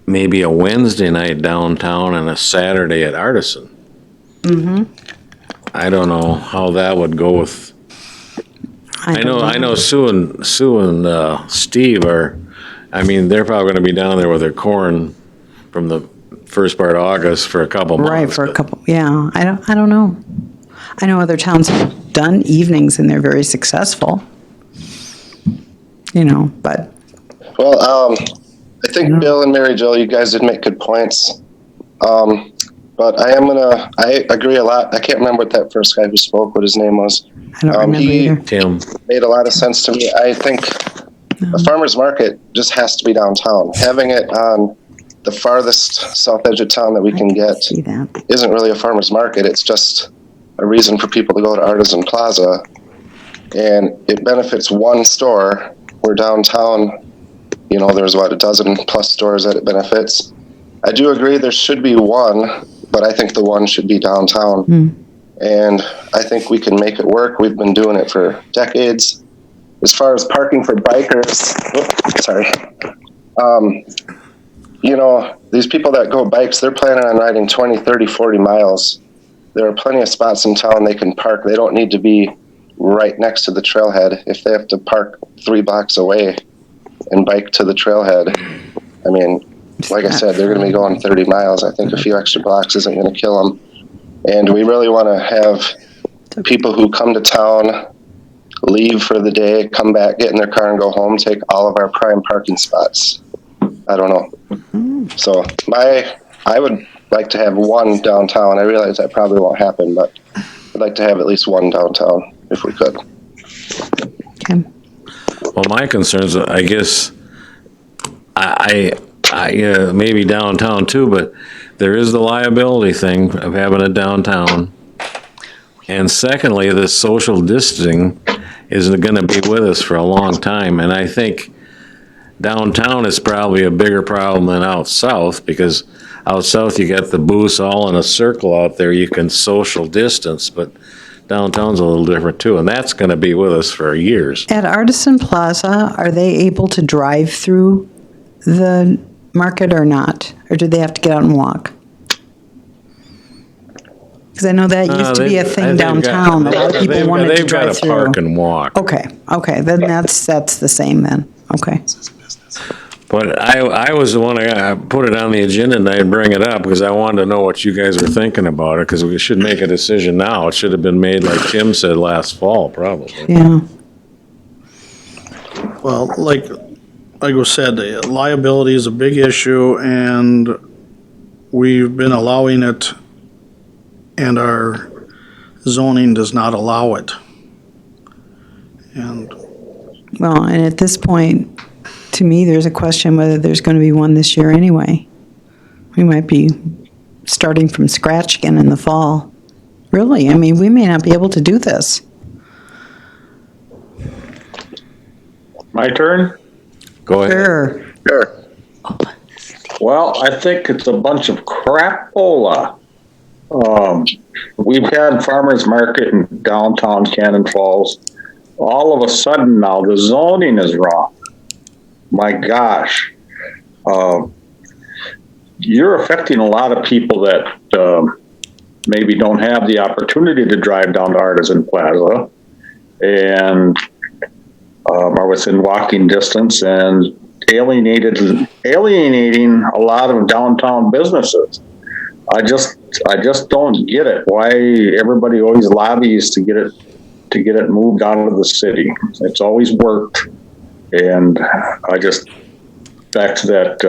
maybe a Wednesday night downtown and a Saturday at Artisan. Mm-hmm. I don't know how that would go with. I know Sue and Steve are. I mean, they're probably going to be down there with their corn from the first part of August for a couple months. Right, for a couple. Yeah, I don't know. I know other towns have done evenings and they're very successful. But. Well, I think Bill and Mary Jo, you guys did make good points. But I agree a lot. I can't remember what that first guy who spoke, what his name was. I don't remember either. Tim. Made a lot of sense to me. I think a farmer's market just has to be downtown. Having it on the farthest south edge of town that we can get isn't really a farmer's market. It's just a reason for people to go to Artisan Plaza. And it benefits one store. Where downtown, there's a dozen plus stores that it benefits. I do agree there should be one, but I think the one should be downtown. And I think we can make it work. We've been doing it for decades. As far as parking for bikers, these people that go bikes, they're planning on riding 20, 30, 40 miles. There are plenty of spots in town they can park. They don't need to be right next to the trailhead. If they have to park 3 blocks away and bike to the trailhead, I mean, like I said, they're going to be going 30 miles. I think a few extra blocks isn't going to kill them. And we really want to have people who come to town, leave for the day, come back, get in their car and go home, take all of our prime parking spots. I don't know. So I would like to have one downtown. I realize that probably won't happen, but I'd like to have at least one downtown if we could. Okay. Well, my concerns, I guess, I maybe downtown too, but there is the liability thing of having it downtown. And secondly, this social distancing is going to be with us for a long time. And I think downtown is probably a bigger problem than out south, because out south you got the booths all in a circle out there. You can social distance, but downtown's a little different too, and that's going to be with us for years. At Artisan Plaza, are they able to drive through the market or not? Or do they have to get out and walk? Because I know that used to be a thing downtown. A lot of people wanted to drive through. They've got to park and walk. Okay, then that's the same then. Okay. But I was the one that put it on the agenda and I'd bring it up because I wanted to know what you guys were thinking about it, because we should make a decision now. It should have been made, like Tim said, last fall, probably. Yeah. Well, like was said, liability is a big issue, and we've been allowing it, and our zoning does not allow it. And Well, and at this point, to me, there's a question whether there's going to be one this year anyway. We might be starting from scratch again in the fall. Really, I mean, we may not be able to do this. My turn? Go ahead. Sure. Well, I think it's a bunch of crapola. We've had farmers market in downtown Cannon Falls. All of a sudden now the zoning is wrong. My gosh. You're affecting a lot of people that maybe don't have the opportunity to drive down to Artisan Plaza and are within walking distance, and alienating a lot of downtown businesses. I just don't get it. Why everybody always lobbies to get it moved out of the city. It's always worked, and back to that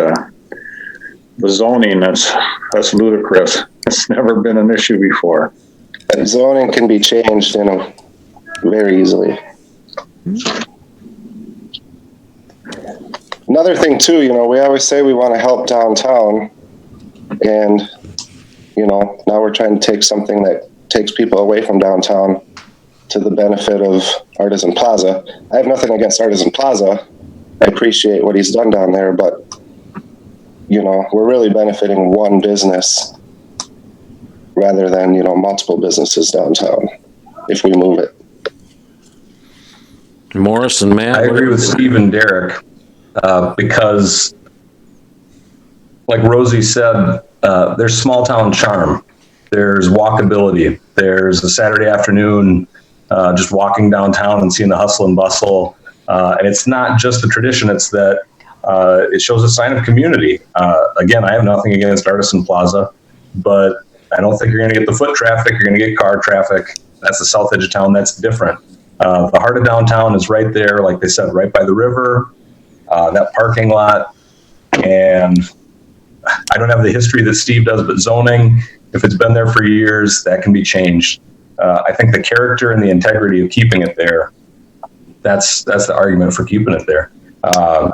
the zoning. That's ludicrous. It's never been an issue before. And zoning can be changed very easily. Another thing too, we always say we want to help downtown, and now we're trying to take something that takes people away from downtown to the benefit of Artisan Plaza. I have nothing against Artisan Plaza. I appreciate what he's done down there, but we're really benefiting one business rather than multiple businesses downtown if we move it. Morris and Matt? I agree with Steve and Derek because, like Rosie said, there's small town charm. There's walkability. There's a Saturday afternoon just walking downtown and seeing the hustle and bustle. And it's not just the tradition, it's that it shows a sign of community. Again, I have nothing against Artisan Plaza, but I don't think you're going to get the foot traffic. You're going to get car traffic. That's the south edge of town. That's different. The heart of downtown is right there, like they said, right by the river, that parking lot. And I don't have the history that Steve does, but zoning, if it's been there for years, that can be changed. I think the character and the integrity of keeping it there, that's the argument for keeping it there.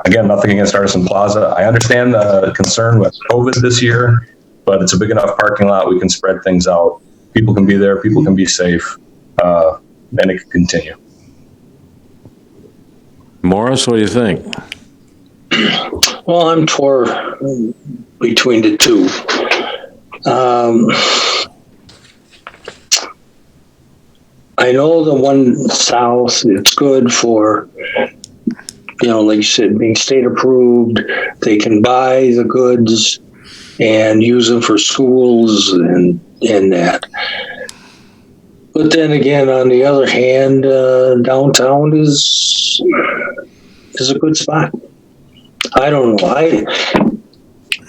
Again, nothing against Artisan Plaza. I understand the concern with COVID this year, but it's a big enough parking lot. We can spread things out. People can be there. People can be safe. And it can continue. Morris, what do you think? Well, I'm torn between the two. I know the one south, it's good for, like you said, being state approved. They can buy the goods and use them for schools and that. But then again, on the other hand, downtown is a good spot. I don't know.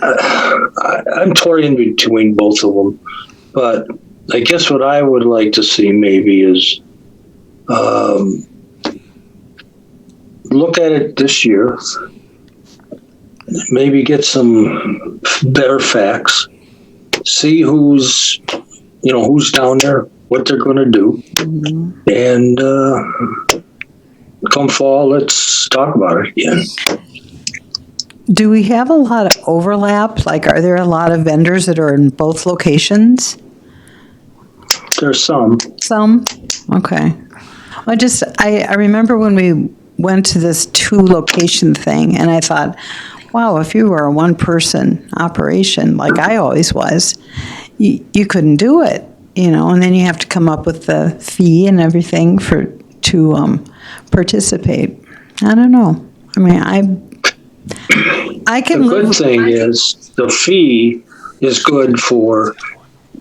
I'm torn in between both of them, but I guess what I would like to see maybe is look at it this year, maybe get some better facts, see who's down there, what they're going to do, and come fall, let's talk about it again. Do we have a lot of overlap? Like, are there a lot of vendors that are in both locations? There's some. Some? Okay. I remember when we went to this 2-location thing, and I thought, wow, if you were a one-person operation, like I always was, you couldn't do it, and then you have to come up with the fee and everything to participate. I don't know. I mean, I can The good thing is the fee is good for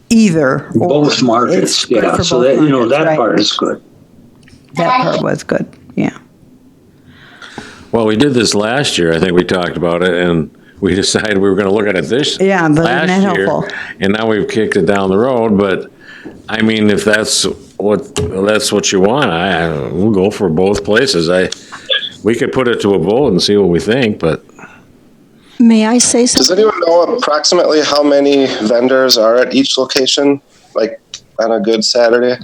either both markets. Yeah, so that that part is good. That part was good. Yeah. Well, we did this last year. I think we talked about it, and we decided we were going to look at it last but isn't that year, helpful? and now we've kicked it down the road. But I mean, if that's what you want, we'll go for both places. We could put it to a vote and see what we think, but. May I say something? Does anyone know approximately how many vendors are at each location, like on a good Saturday?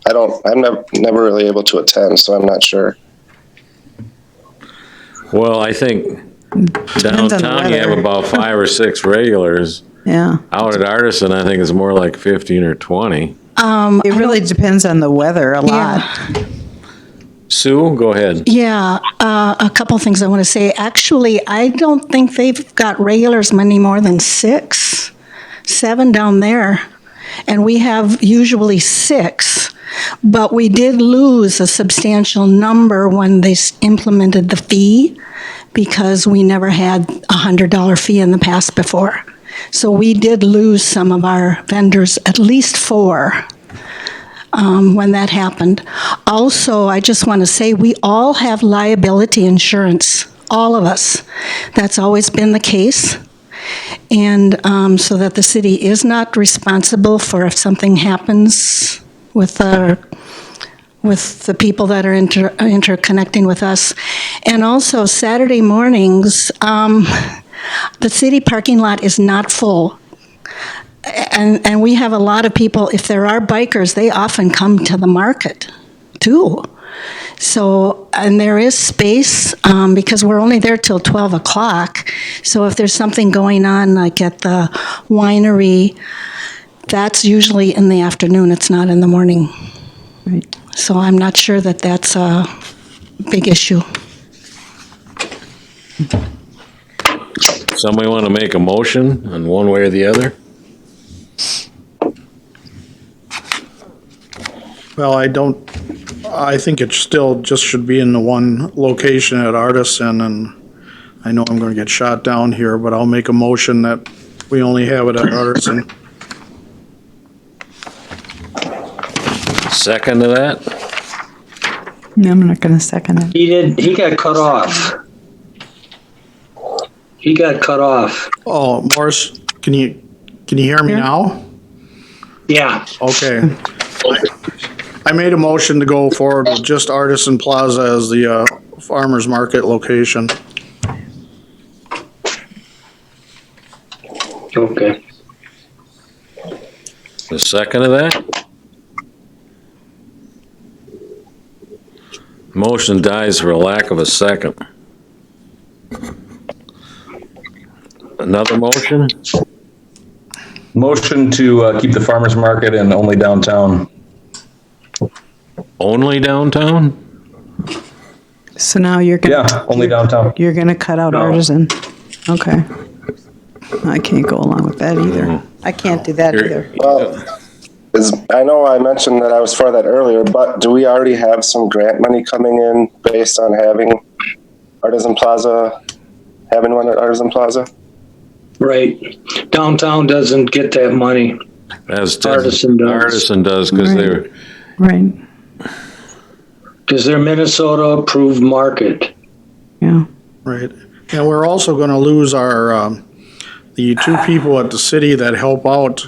I'm never really able to attend, so I'm not sure. Well, I think downtown you have about 5 or 6 regulars. Yeah. Out at Artisan, I think it's more like 15 or 20. It really depends on the weather a lot. Sue, go ahead. Yeah, a couple things I want to say. Actually, I don't think they've got regulars many more than 6, 7 down there. And we have usually 6. But we did lose a substantial number when they implemented the fee because we never had a $100 fee in the past before. So we did lose some of our vendors, at least 4. When that happened. Also, I just want to say we all have liability insurance, all of us. That's always been the case. And so that the city is not responsible for if something happens with the people that are interconnecting with us. And also, Saturday mornings, the city parking lot is not full. And we have a lot of people, if there are bikers, they often come to the market too. So, and there is space because we're only there till 12 o'clock. So if there's something going on, like at the winery, that's usually in the afternoon. It's not in the morning. Right. So I'm not sure that that's a big issue. Somebody want to make a motion on one way or the other? Well, I think it still just should be in the one location at Artisan, and I know I'm going to get shot down here, but I'll make a motion that we only have it at Artisan. Second to that? No, I'm not going to second it. He got cut off. He got cut off. Oh, Morris, can you hear me now? Yeah. Okay. I made a motion to go forward with just Artisan Plaza as the farmer's market location. Okay. The second of that? Motion dies for a lack of a second. Another motion? Motion to keep the farmer's market and only downtown. Only downtown? So now you're going Yeah, only downtown. You're going to cut out Artisan. Okay. I can't go along with that either. I can't do that either. Well, I know I mentioned that I was for that earlier, but do we already have some grant money coming in based on having Artisan Plaza, having one at Artisan Plaza? Right. Downtown doesn't get that money. Artisan does. Artisan does because they're... Right. Because they're Minnesota approved market. Yeah. Right. And we're also going to lose our, the 2 people at the city that help out.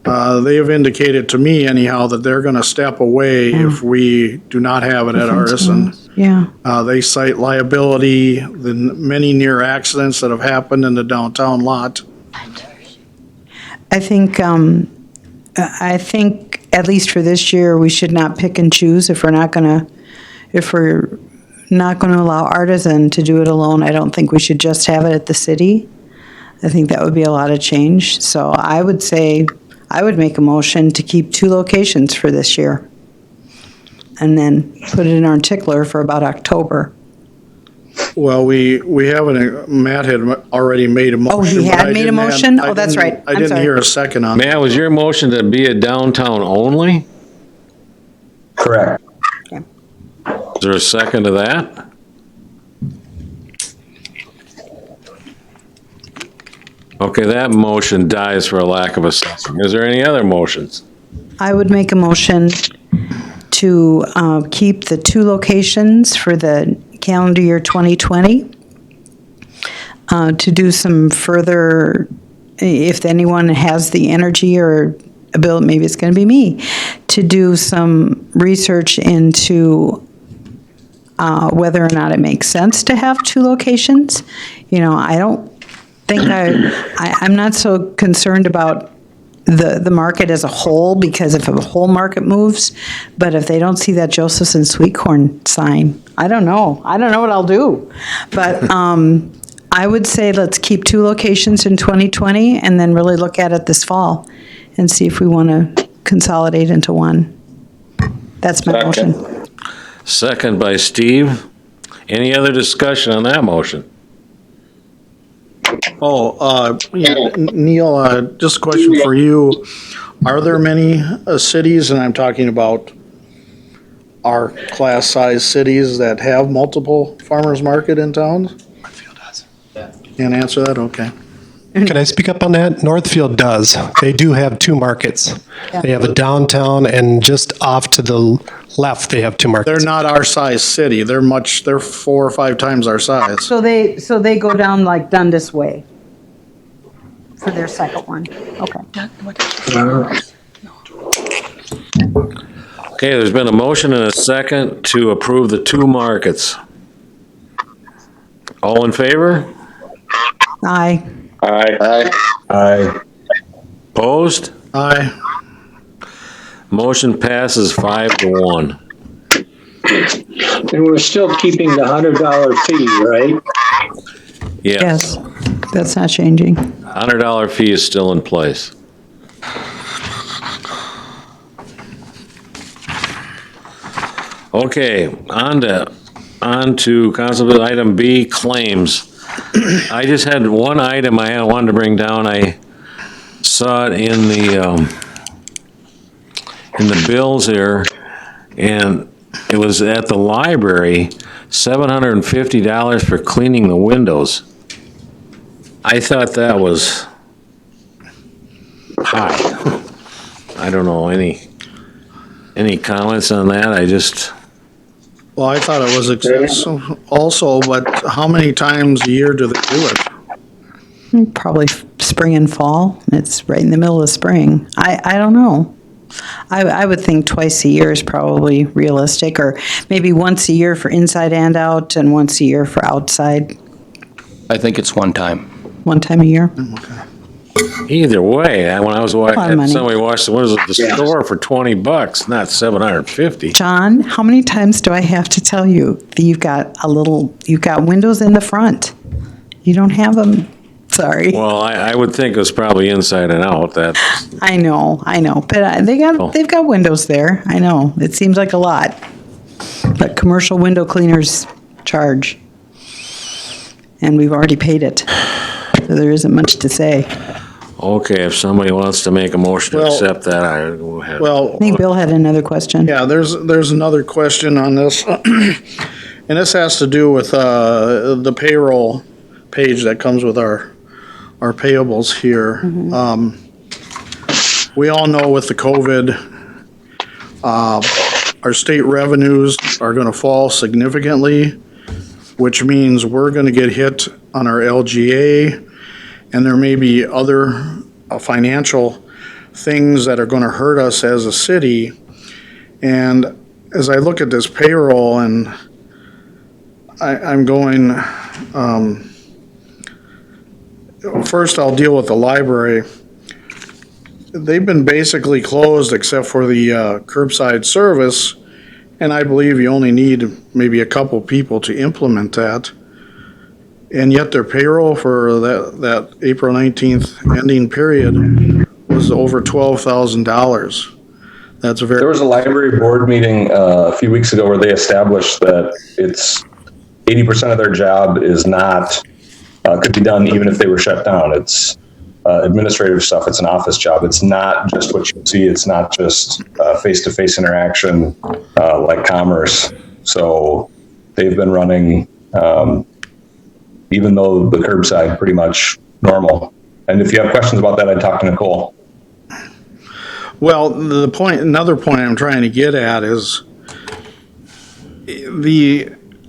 They have indicated to me anyhow that they're going to step away if we do not have it at Artisan. Yeah. They cite liability, the many near accidents that have happened in the downtown lot. I think at least for this year, we should not pick and choose if we're not going to allow Artisan to do it alone. I don't think we should just have it at the city. I think that would be a lot of change. So I would say, I would make a motion to keep 2 locations for this year. And then put it in our tickler for about October. Well, we haven't, Matt had already made a motion. Oh, he had made a motion? Oh, that's right. I didn't hear a second on that. Matt, was your motion to be a downtown only? Correct. Is there a second to that? Okay, that motion dies for a lack of a second. Is there any other motions? I would make a motion to keep the 2 locations for the calendar year 2020, to do some further, if anyone has the energy or ability, maybe it's going to be me, to do some research into whether or not it makes sense to have 2 locations. You know, I don't think I'm not so concerned about the market as a whole, because if a whole market moves, but if they don't see that Josephson sweet corn sign, I don't know what I'll do. But I would say let's keep 2 locations in 2020 and then really look at it this fall and see if we want to consolidate into one. That's my motion. second by Steve. Any other discussion on that motion? Neil, just a question for you. Are there many cities, and I'm talking about our class size cities, that have multiple farmers market in towns? Northfield does. Can't answer that? Okay. Can I speak up on that? Northfield does. They do have two markets. They have a downtown, and just off to the left, they have two markets. They're not our size city. They're 4 or 5 times our size. So they go down like Dundas Way for their second one. Okay. Okay, there's been a motion and a second to approve the 2 markets. All in favor? Aye. Aye. Aye. Opposed? Aye. Motion passes 5-1. And we're still keeping the $100 fee, right? Yes. Yes, that's not changing. $100 fee is still in place. Okay, on to Council Item B, claims. I just had one item I wanted to bring down. I saw it in the bills here, and it was at the library, $750 for cleaning the windows. I thought that was high. I don't know, any comments on that? Well, I thought it was excessive also, but how many times a year do they do it? Probably spring and fall. It's right in the middle of spring. I don't know. I would think twice a year is probably realistic, or maybe once a year for inside and out, and once a year for outside. I think it's one time. One time a year. Either way, when I was watching, money. somebody watched the windows at the store for $20, not $750. John, how many times do I have to tell you that you've got windows in the front? You don't have them. Sorry. Well, I would think it was probably inside and out. I know, but they've got windows there. I know. It seems like a lot, but commercial window cleaners charge, and we've already paid it, so there isn't much to say. Okay, if somebody wants to make a motion to accept that, I will go ahead. Well, I think Bill had another question. yeah, there's another question on this, and this has to do with the payroll page that comes with our payables here. We all know with the COVID, our state revenues are going to fall significantly, which means we're going to get hit on our LGA, and there may be other financial things that are going to hurt us as a city. And as I look at this payroll, and I'm going, first I'll deal with the library. They've been basically closed except for the curbside service, and I believe you only need maybe a couple people to implement that. And yet their payroll for that April 19th ending period was over $12,000. That's very. There was a library board meeting a few weeks ago where they established that it's 80% of their job is not, could be done even if they were shut down. It's administrative stuff. It's an office job. It's not just what you see. It's not just face-to-face interaction like commerce. So they've been running, even though the curbside pretty much normal. And if you have questions about that, I'd talk to Nicole. Well, another point I'm trying to get at is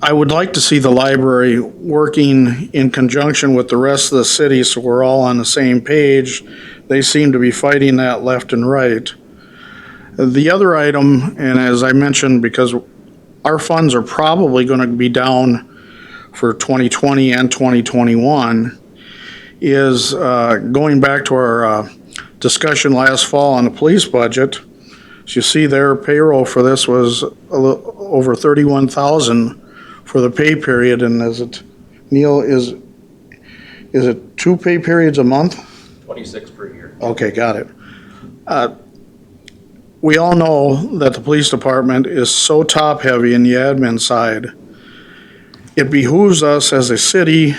I would like to see the library working in conjunction with the rest of the city so we're all on the same page. They seem to be fighting that left and right. The other item, and as I mentioned, because our funds are probably going to be down for 2020 and 2021, is going back to our discussion last fall on the police budget. As you see, their payroll for this was a little over $31,000 for the pay period. And Neil, is it 2 pay periods a month? 26 per year. Okay, got it. we all know that the police department is so top-heavy in the admin side. It behooves us as a city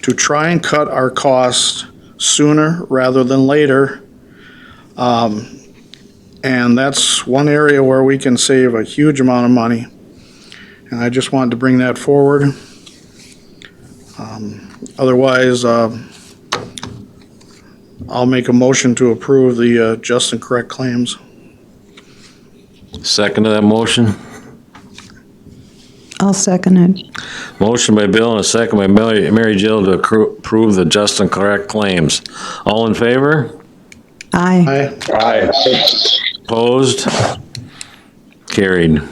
to try and cut our costs sooner rather than later. And that's one area where we can save a huge amount of money. And I just wanted to bring that forward. Otherwise, I'll make a motion to approve the just and correct claims. Second to that motion? I'll second it. Motion by Bill and a second by Mary Jill to approve the just and correct claims. All in favor? Aye. Aye. Opposed? Carried.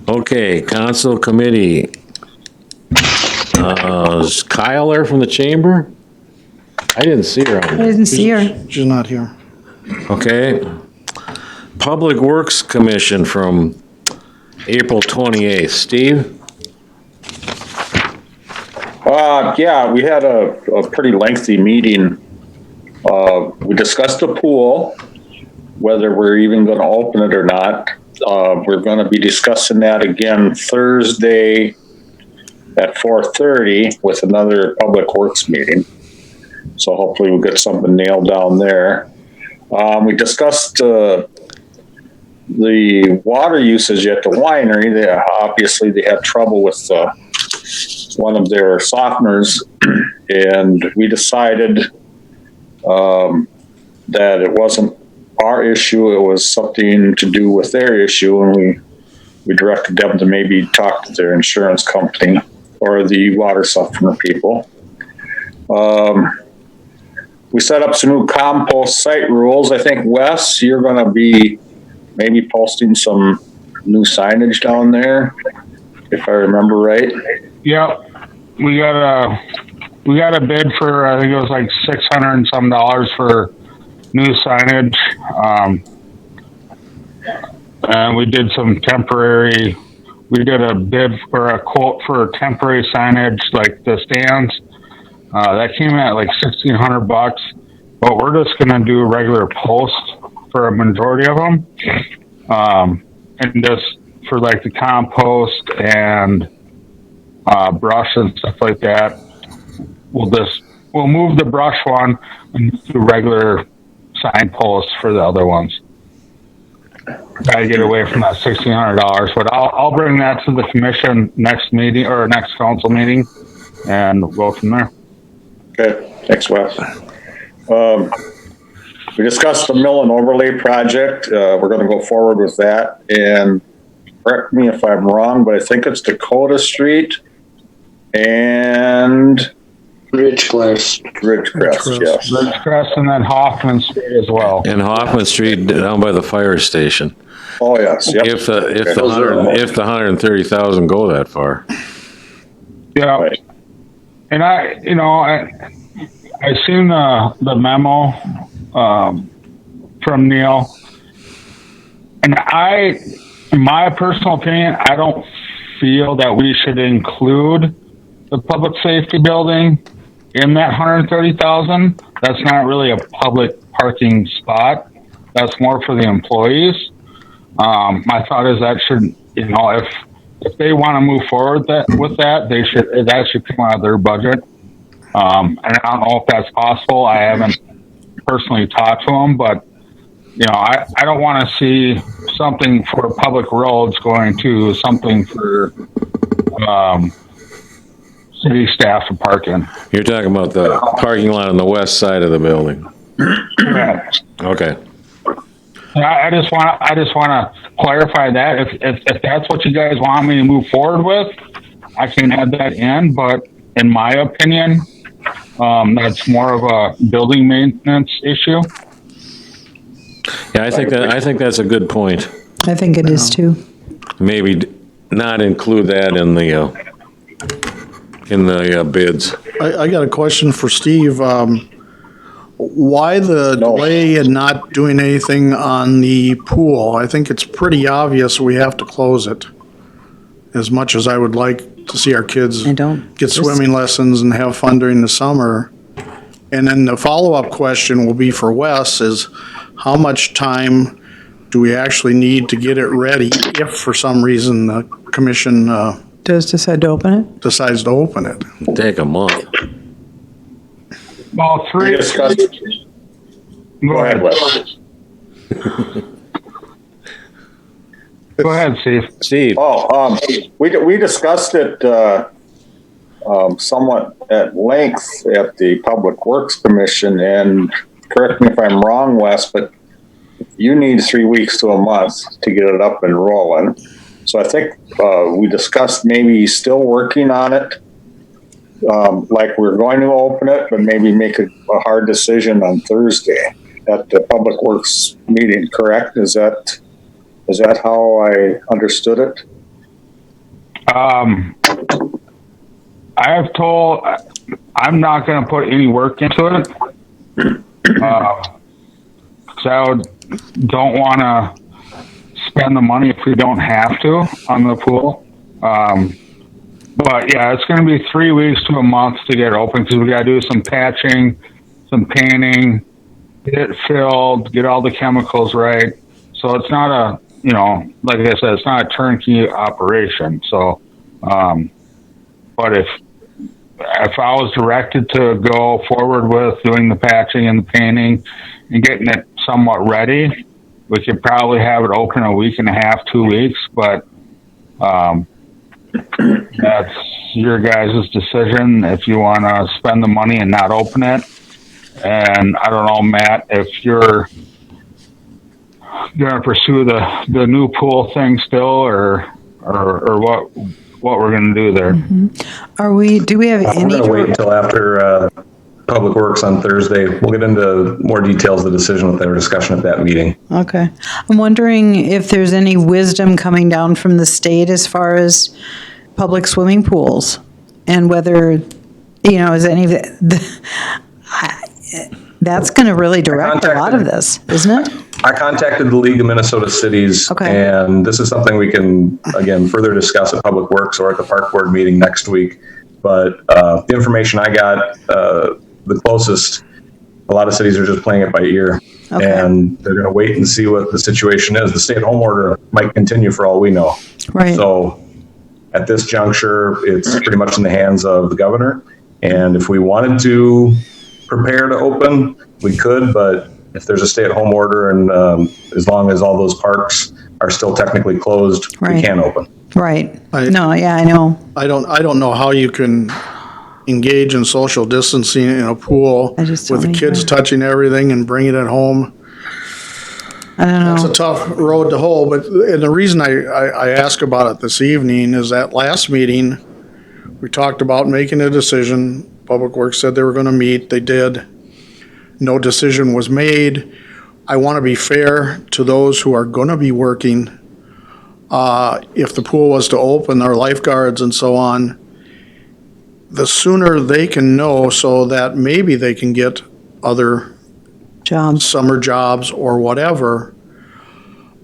Okay, council committee. Is Kyle there from the chamber? I didn't see her on I there. didn't see her. She's not here. Okay. Public Works Commission from April 28th. Steve? Yeah, we had a pretty lengthy meeting. We discussed the pool, whether we're even going to open it or not. We're going to be discussing that again Thursday at 4:30 with another Public Works meeting. So hopefully we'll get something nailed down there. We discussed the water usage at the winery. Obviously they had trouble with one of their softeners, and we decided that it wasn't our issue, it was something to do with their issue, and we directed them to maybe talk to their insurance company or the water softener people. We set up some new compost site rules. I think, Wes, you're going to be maybe posting some new signage down there, if I remember right. Yep. We got a bid for, I think it was like $600 and some for new signage. And we did some temporary, we did a bid for a quote for temporary signage, like the stands. That came at like $1,600, but we're just going to do a regular post for a majority of them. And just for like the compost and brush and stuff like that, we'll move the brush one and do regular sign posts for the other ones. Gotta get away from that $1,600, but I'll bring that to the commission next meeting or next council meeting, and we'll go from there. Okay, thanks, Wes. We discussed the mill and overlay project. We're going to go forward with that, and correct me if I'm wrong, but I think it's Dakota Street and Ridgecrest. Ridgecrest, yes. Ridgecrest and then Hoffman Street as well. And Hoffman Street down by the fire station. Oh, yes. Yep. If the 130,000 go that far. Yeah. Right. And I seen the memo from Neil, and in my personal opinion, I don't feel that we should include the public safety building in that 130,000. That's not really a public parking spot. That's more for the employees. My thought is that should, if they want to move forward with that, that should come out of their budget. And I don't know if that's possible. I haven't personally talked to them, but I don't want to see something for public roads going to something for city staff to park in. You're talking about the parking lot on the west side of the building. Correct. Okay. I just want to clarify that if that's what you guys want me to move forward with, I can add that in. But in my opinion, that's more of a building maintenance issue. Yeah, I think that's a good point. I think it is too. Maybe not include that in the bids. I got a question for Steve. Why the delay in not doing anything on the pool? I think it's pretty obvious we have to close it. As much as I would like to see our kids get swimming lessons and have fun during the summer, And then the follow-up question will be for Wes is, how much time do we actually need to get it ready if for some reason the commission Does decide to open it? decides to open it? Take a month. Well, We discussed. Go ahead, Wes. Go ahead, Steve. Steve. We discussed it somewhat at length at the Public Works Commission, and correct me if I'm wrong, Wes, but you need 3 weeks to a month to get it up and rolling. So I think we discussed maybe still working on it, like we're going to open it, but maybe make a hard decision on Thursday at the Public Works meeting. Correct? Is that how I understood it? I'm not going to put any work into it. So I don't want to spend the money if we don't have to on the pool. But yeah, it's going to be 3 weeks to a month to get open because we got to do some patching, some painting, get it filled, get all the chemicals right. So it's not a, like I said, it's not a turnkey operation. So, but if I was directed to go forward with doing the patching and the painting and getting it somewhat ready, we could probably have it open a week and a half, 2 weeks, but that's your guys' decision if you want to spend the money and not open it. And I don't know, Matt, if you're going to pursue the new pool thing still or what we're going to do there. Mm-hmm. Do we have any? We're going to wait until after Public Works on Thursday. We'll get into more details of the decision with their discussion at that meeting. Okay. I'm wondering if there's any wisdom coming down from the state as far as public swimming pools and whether, is any of that's going to really direct a lot of this, isn't it? I contacted the League of Minnesota Cities, and this is something we can, again, further discuss at Public Works or at the Park Board meeting next week. But the information I got, the closest, a lot of cities are just playing it by ear. And they're going to wait and see what the situation is. The stay-at-home order might continue for all we know. Right. So at this juncture, it's pretty much in the hands of the governor. And if we wanted to prepare to open, we could, but if there's a stay-at-home order and as long as all those parks are still technically closed, we can open. Right. I know. I don't know how you can engage in social distancing in a pool with the kids touching everything and bringing it home. I don't know. It's a tough road to hoe, and the reason I ask about it this evening is that last meeting, we talked about making a decision. Public Works said they were going to meet. They did. No decision was made. I want to be fair to those who are going to be working. If the pool was to open, our lifeguards and so on, the sooner they can know so that maybe they can get other jobs, summer jobs or whatever.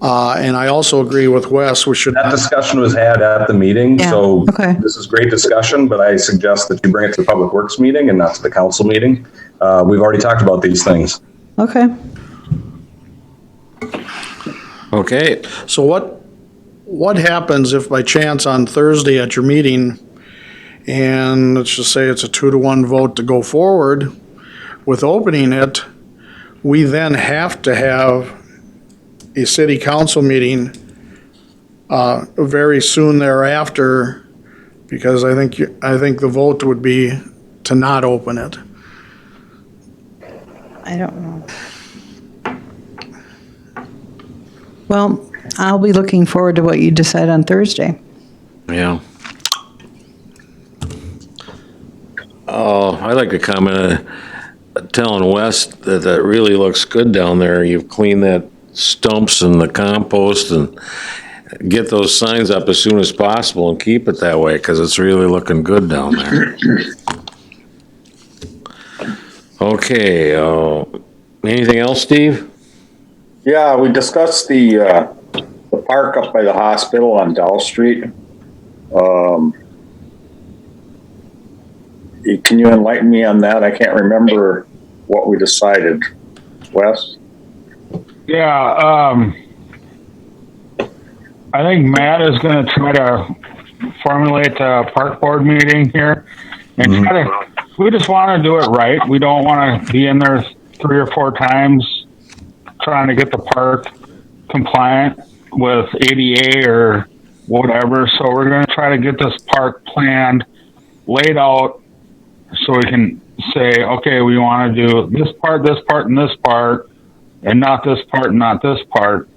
And I also agree with Wes, That discussion was had at the meeting, so this is great discussion, but I suggest that you bring it to the Public Works meeting and not to the council meeting. We've already talked about these things. Okay. Okay. So what happens if by chance on Thursday at your meeting, and let's just say it's a 2-1 vote to go forward with opening it, we then have to have a city council meeting very soon thereafter, because I think the vote would be to not open it. I don't know. Well, I'll be looking forward to what you decide on Thursday. Yeah. Oh, I'd like to comment telling Wes that that really looks good down there. You've cleaned that stumps and the compost and get those signs up as soon as possible and keep it that way because it's really looking good down there. Okay. Anything else, Steve? Yeah, we discussed the park up by the hospital on Dell Street. Can you enlighten me on that? I can't remember what we decided. Wes? Yeah, I think Matt is going to try to formulate a park board meeting here and try to, we just want to do it right. We don't want to be in there 3 or 4 times trying to get the park compliant with ADA or whatever. So we're going to try to get this park planned, laid out, so we can say, okay, we want to do this part, and this part, and not this part, and not this part,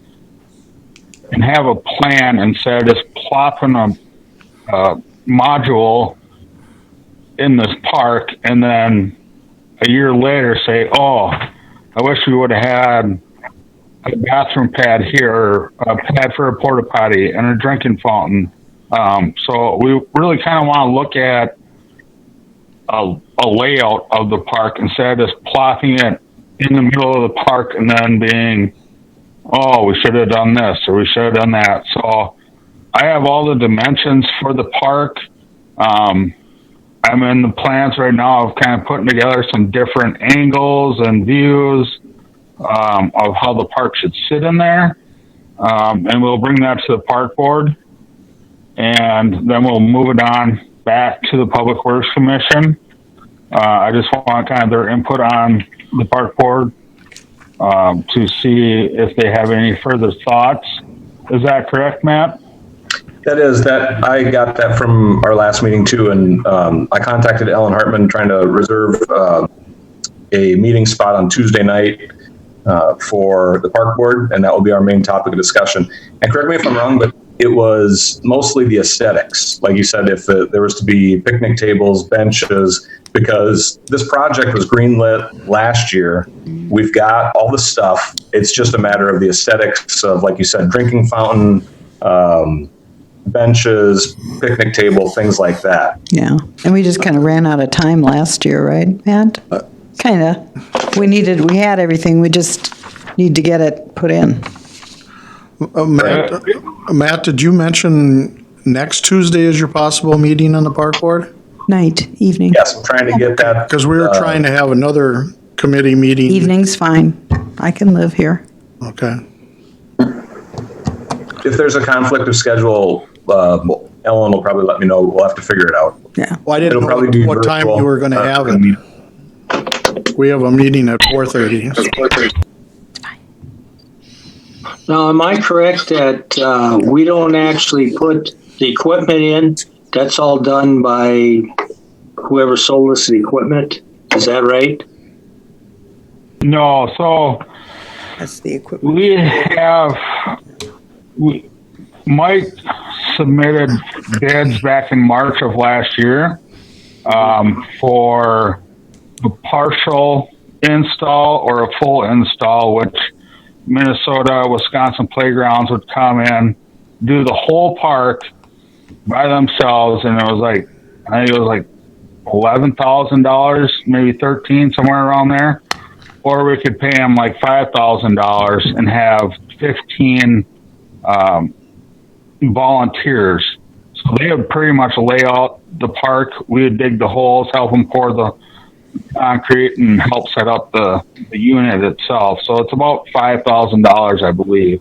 and have a plan instead of just plopping a module in this park and then a year later say, oh, I wish we would have had a bathroom pad here, or a pad for a porta potty and a drinking fountain. So we really kind of want to look at a layout of the park instead of just plopping it in the middle of the park and then being, oh, we should have done this or we should have done that. So I have all the dimensions for the park. I'm in the plans right now of kind of putting together some different angles and views of how the park should sit in there. And we'll bring that to the park board, and then we'll move it on back to the Public Works Commission. I just want kind of their input on the park board to see if they have any further thoughts. Is that correct, Matt? That I got that from our last meeting too, and I contacted Ellen Hartman trying to reserve a meeting spot on Tuesday night for the park board, and that will be our main topic of discussion. And correct me if I'm wrong, but it was mostly the aesthetics. Like you said, if there was to be picnic tables, benches, because this project was greenlit last year. We've got all the stuff. It's just a matter of the aesthetics of, like you said, drinking fountain, benches, picnic table, things like that. Yeah, and we just kind of ran out of time last year, right, Matt? Kind of. We had everything. We just need to get it put in. Matt, did you mention next Tuesday is your possible meeting on the park board? Evening. Yes, I'm trying to get that. Because we were trying to have another committee meeting. Evening's fine. I can live here. Okay. If there's a conflict of schedule, Ellen will probably let me know. We'll have to figure it out. Yeah. Well, I didn't know what time you were going to have it. We have a meeting at 4:30. Now, am I correct that we don't actually put the equipment in? That's all done by whoever sold us the equipment. Is that right? No. So that's the equipment. Mike submitted bids back in March of last year for a partial install or a full install, which Minnesota, Wisconsin Playgrounds would come in, do the whole park by themselves, and it was like, I think it was like $11,000, maybe $13,000, somewhere around there. Or we could pay them like $5,000 and have 15 volunteers. So they would pretty much lay out the park. We would dig the holes, help them pour the concrete, and help set up the unit itself. So it's about $5,000, I believe.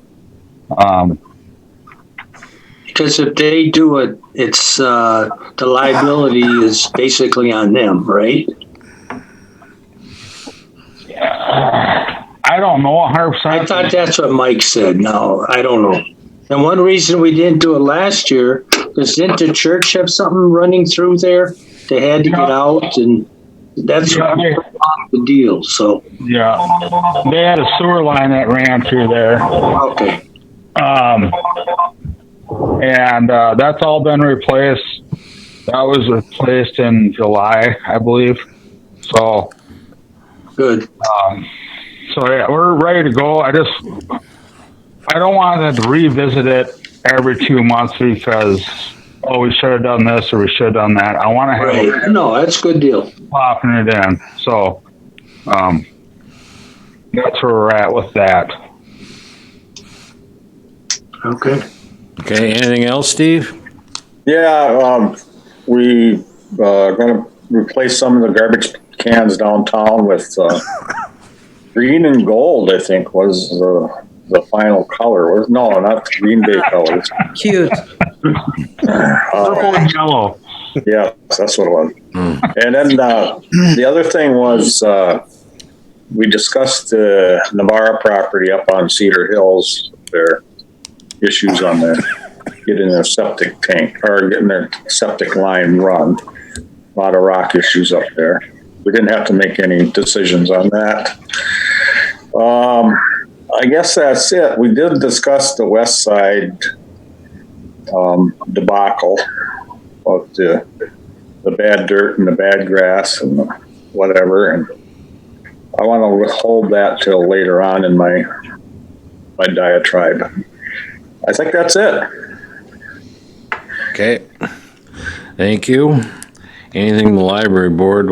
Because if they do it, it's the liability is basically on them, right? I don't know 100%. I thought that's what Mike said. No, I don't know. And one reason we didn't do it last year is didn't the church have something running through there? They had to get out, and that's the deal. So yeah, they had a sewer line that ran through there. Okay. And that's all been replaced. That was replaced in July, I believe. So good. So yeah, we're ready to go. I don't want to revisit it every 2 months because, oh, we should have done this or we should have done that. I want to have No, that's a good deal. Popping it in. So that's where we're at with that. Okay. Okay, anything else, Steve? Yeah, we going to replace some of the garbage cans downtown with green and gold, I think, was the final color. No, not the Green Bay colors. Cute. Purple and yellow. Yeah, that's what it was. And then the other thing was we discussed the Navarra property up on Cedar Hills, their issues on getting their septic tank or getting their septic line run. A lot of rock issues up there. We didn't have to make any decisions on that. I guess that's it. We did discuss the west side debacle about the bad dirt and the bad grass and whatever. And I want to hold that till later on in my diatribe. I think that's it. Okay. Thank you. Anything in the library board?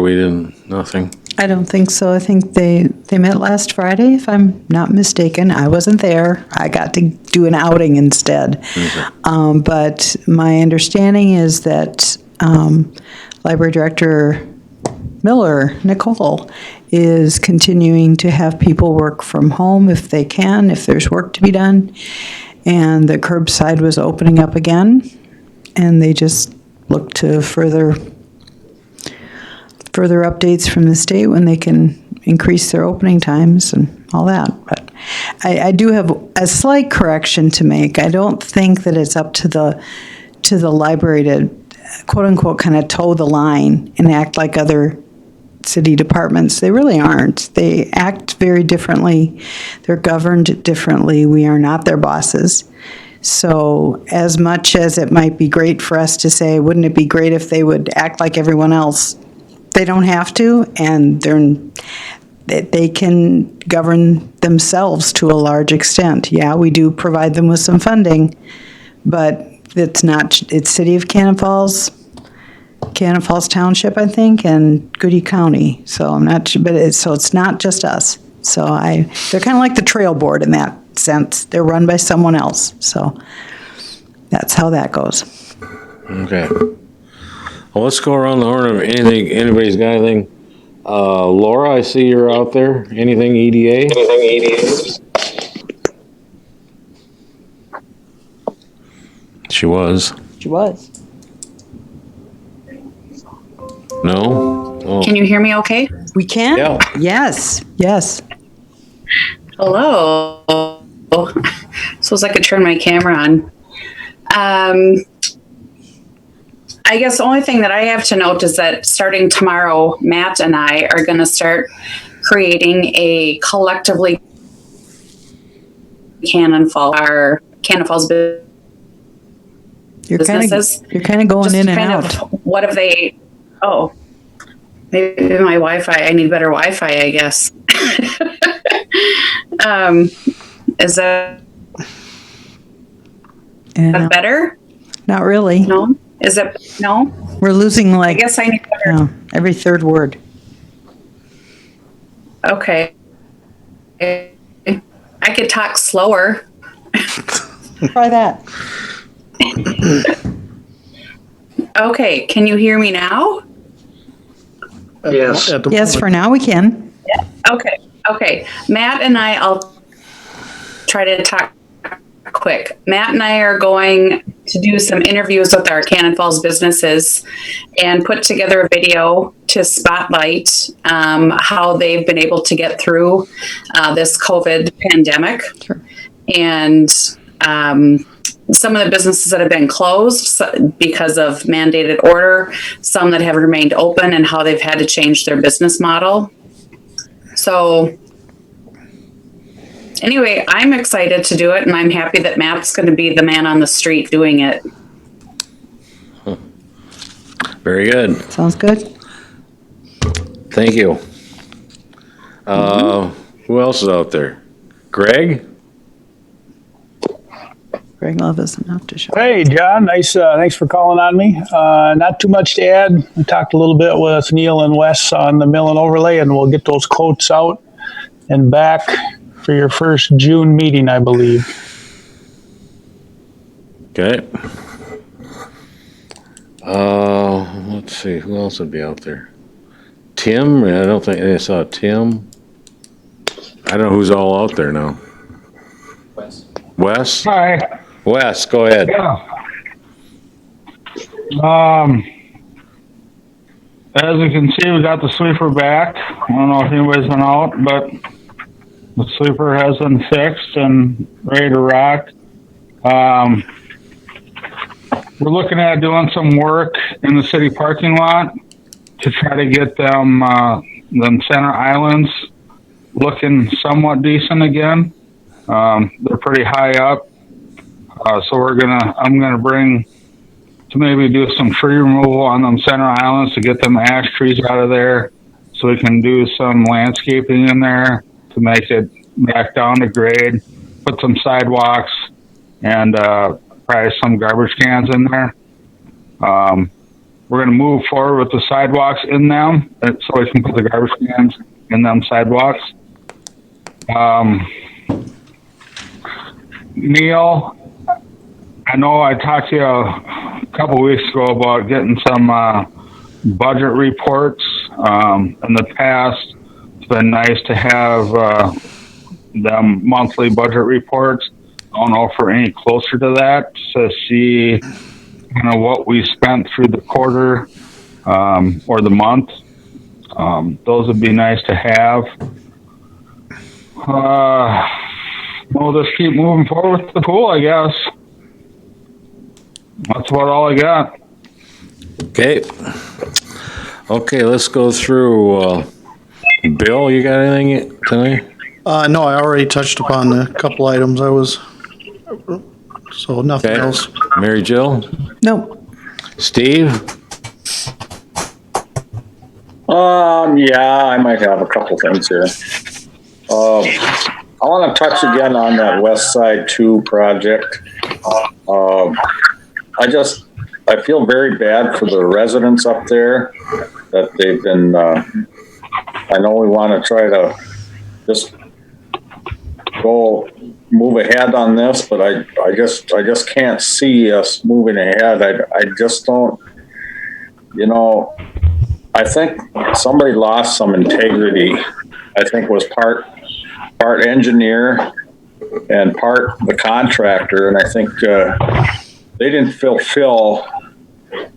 Nothing. I don't think so. I think they met last Friday, if I'm not mistaken. I wasn't there. I got to do an outing instead. Okay. But my understanding is that Library Director Nicole, is continuing to have people work from home if they can, if there's work to be done. And the curbside was opening up again, and they just look to further updates from the state when they can increase their opening times and all that. But I do have a slight correction to make. I don't think that it's up to the library to, quote unquote, kind of toe the line and act like other city departments. They really aren't. They act very differently. They're governed differently. We are not their bosses. So as much as it might be great for us to say, wouldn't it be great if they would act like everyone else? They don't have to, and they can govern themselves to a large extent. Yeah, we do provide them with some funding, but it's City of Cannon Falls Township, I think, and Goodie County. So I'm not sure, but it's not just us. So they're kind of like the trail board in that sense. They're run by someone else. So that's how that goes. Okay. Well, let's go around the horn of anybody's got anything. Laura, I see you're out there. Anything EDA? She was. No? Oh. Can you hear me okay? We can? Yeah. Yes. Hello. Suppose I could turn my camera on. I guess the only thing that I have to note is that starting tomorrow, Matt and I are going to start creating a collectively Cannon Falls businesses. You're kind of going Just in and kind out. of, what if they? Oh, maybe my Wi-Fi. I need better Wi-Fi, I guess. Is that better? Not really. No. Is it no? We're losing I guess I need better. every third word. Okay. I could talk slower. Try that. Okay. Can you hear me now? Yes. Yes, for now we can. Yeah. Okay. Matt and I'll try to talk quick. Matt and I are going to do some interviews with our Cannon Falls businesses and put together a video to spotlight how they've been able to get through this COVID pandemic. Sure. And some of the businesses that have been closed because of mandated order, some that have remained open, and how they've had to change their business model. So anyway, I'm excited to do it, and I'm happy that Matt's going to be the man on the street doing it. Very good. Sounds good. Thank you. Who else is out there? Greg? Greg Love isn't have to show. Hey, John. Nice. Thanks for calling on me. Not too much to add. I talked a little bit with Neil and Wes on the mill and overlay, and we'll get those quotes out and back for your first June meeting, I believe. Okay. Let's see. Who else would be out there? Tim, I don't think I saw Tim. I don't know who's all out there now. Wes? Hi. Wes, go ahead. Yeah. As you can see, we got the sweeper back. I don't know if anybody's been out, but the sweeper has been fixed and ready to rock. We're looking at doing some work in the city parking lot to try to get them center islands looking somewhat decent again. They're pretty high up. So I'm gonna bring to maybe do some tree removal on them center islands to get them ash trees out of there, so we can do some landscaping in there to make it back down to grade, put some sidewalks and probably some garbage cans in there. We're gonna move forward with the sidewalks in them, so we can put the garbage cans in them sidewalks. Neil, I know I talked to you a couple weeks ago about getting some budget reports. In the past, it's been nice to have them monthly budget reports. I don't know if we're any closer to that, to see kind of what we spent through the quarter or the month. Those would be nice to have. We'll just keep moving forward with the pool, I guess. That's about all I got. Okay. Okay, let's go through. Bill, you got anything tonight? No, I already touched upon a couple items. So nothing Okay. else. Mary Jill? No. Steve? Yeah, I might have a couple things here. I want to touch again on that West Side 2 project. I feel very bad for the residents up there that they've been, I know we want to try to just move ahead on this, but I just can't see us moving ahead. I just don't, I think somebody lost some integrity. I think was part engineer and part the contractor, and I think they didn't fulfill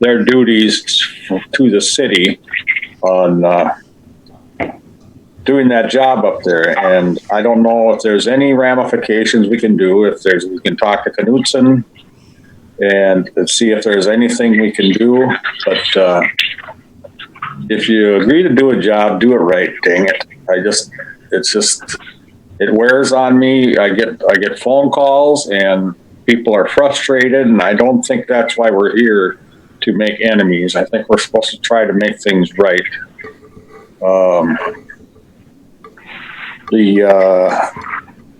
their duties to the city on doing that job up there. And I don't know if there's any ramifications we can do. We can talk to Knutson and see if there's anything we can do. But if you agree to do a job, do it right. Dang it! It wears on me. I get phone calls and people are frustrated, and I don't think that's why we're here, to make enemies. I think we're supposed to try to make things right.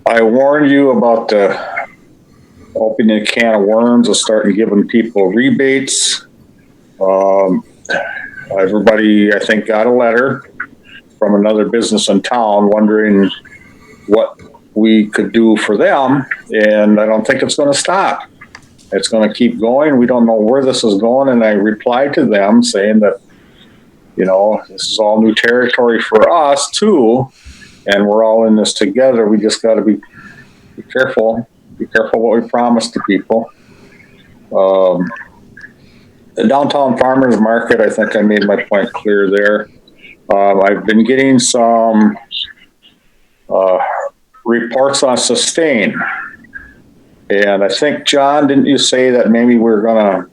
I warned you about opening a can of worms and starting giving people rebates. Everybody, I think, got a letter from another business in town wondering what we could do for them, and I don't think it's going to stop. It's going to keep going. We don't know where this is going, and I replied to them saying that, this is all new territory for us too, and we're all in this together. We just got to be careful. Be careful what we promise to people. The downtown farmers market, I think I made my point clear there. I've been getting some reports on sustain. And I think, John, didn't you say that maybe we're going to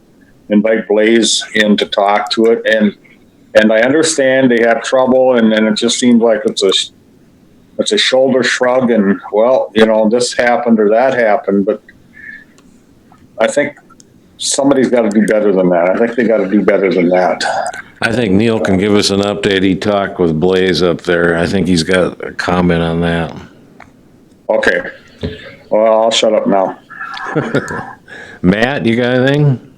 invite Blaze in to talk to it? And I understand they have trouble, and then it just seems like it's a shoulder shrug, and, well, this happened or that happened. But I think somebody's got to do better than that. I think they got to do better than that. I think Neil can give us an update. He talked with Blaze up there. I think he's got a comment on that. Okay. Well, I'll shut up now. Matt, you got anything?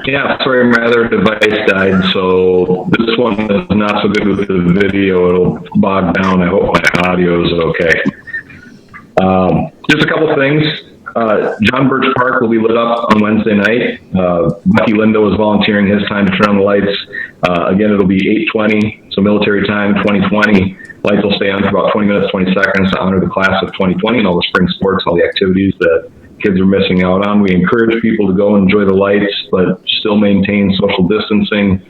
Yeah, sorry, my other device died, so this one is not so good with the video. It'll bog down. I hope my audio is okay. Just a couple things. John Birch Park will be lit up on Wednesday night. Bucky Lindo is volunteering his time to turn on the lights. Again, it'll be 8:20, so military time, 2020. Lights will stay on for about 20 minutes, 20 seconds to honor the class of 2020 and all the spring sports, all the activities that kids are missing out on. We encourage people to go and enjoy the lights, but still maintain social distancing,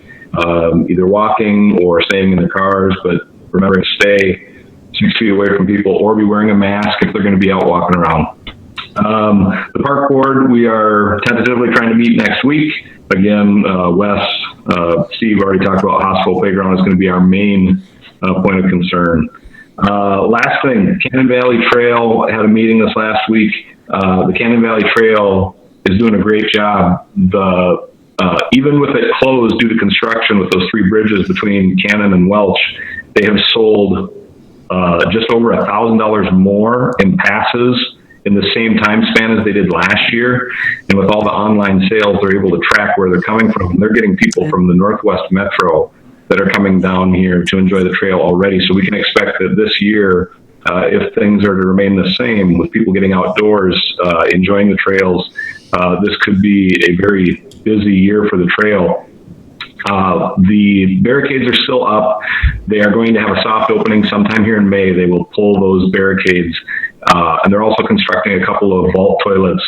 either walking or staying in their cars, but remembering to stay 6 feet away from people or be wearing a mask if they're going to be out walking around. The park board, we are tentatively trying to meet next week. Again, Wes, Steve already talked about hospital playground is going to be our main point of concern. Last thing, Cannon Valley Trail had a meeting this last week. The Cannon Valley Trail is doing a great job. Even with it closed due to construction with those 3 bridges between Cannon and Welch, they have sold just over $1,000 more in passes in the same time span as they did last year. And with all the online sales, they're able to track where they're coming from. And they're getting people from the Northwest Metro that are coming down here to enjoy the trail already. So we can expect that this year, if things are to remain the same with people getting outdoors, enjoying the trails, this could be a very busy year for the trail. The barricades are still up. They are going to have a soft opening sometime here in May. They will pull those barricades. And they're also constructing a couple of vault toilets,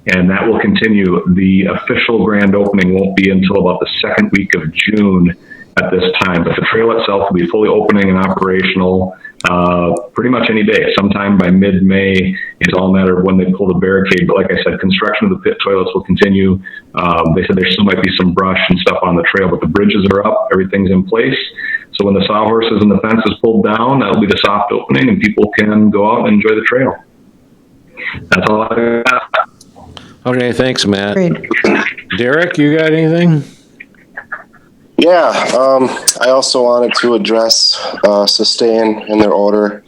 and that will continue. The official grand opening won't be until about the second week of June at this time, but the trail itself will be fully opening and operational pretty much any day. Sometime by mid-May. It's all a matter of when they pull the barricade. But like I said, construction of the pit toilets will continue. They said there still might be some brush and stuff on the trail, but the bridges are up. Everything's in place. So when the sawhorses and the fence is pulled down, that'll be the soft opening, and people can go out and enjoy the trail. That's all I got. Okay, thanks, Matt. Great. Derek, you got anything? Yeah, I also wanted to address sustain in their order.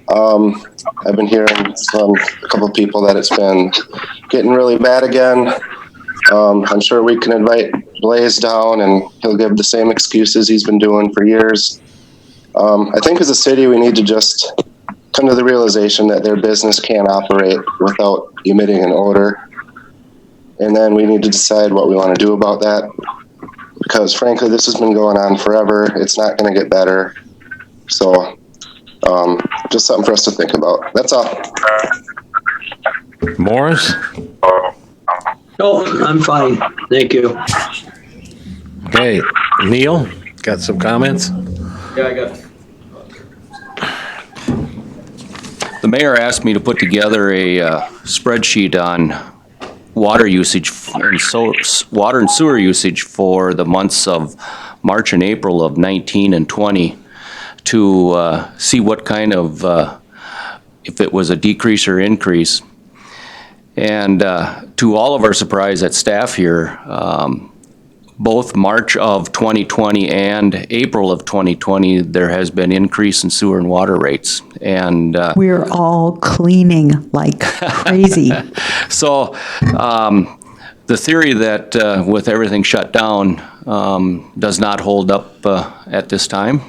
I've been hearing from a couple of people that it's been getting really bad again. I'm sure we can invite Blaze down and he'll give the same excuses he's been doing for years. I think as a city, we need to just come to the realization that their business can't operate without emitting an odor. And then we need to decide what we want to do about that. Because frankly, this has been going on forever. It's not going to get better. So just something for us to think about. That's all. Morris? No, I'm fine. Thank you. Okay, Neil, got some comments? Yeah, I got. The mayor asked me to put together a spreadsheet on water usage and water and sewer usage for the months of March and April of 19 and 20 to see what kind of, if it was a decrease or increase. And to all of our surprise at staff here, both March of 2020 and April of 2020, there has been increase in sewer and water rates. And we're all cleaning like crazy. So the theory that with everything shut down does not hold up at this time.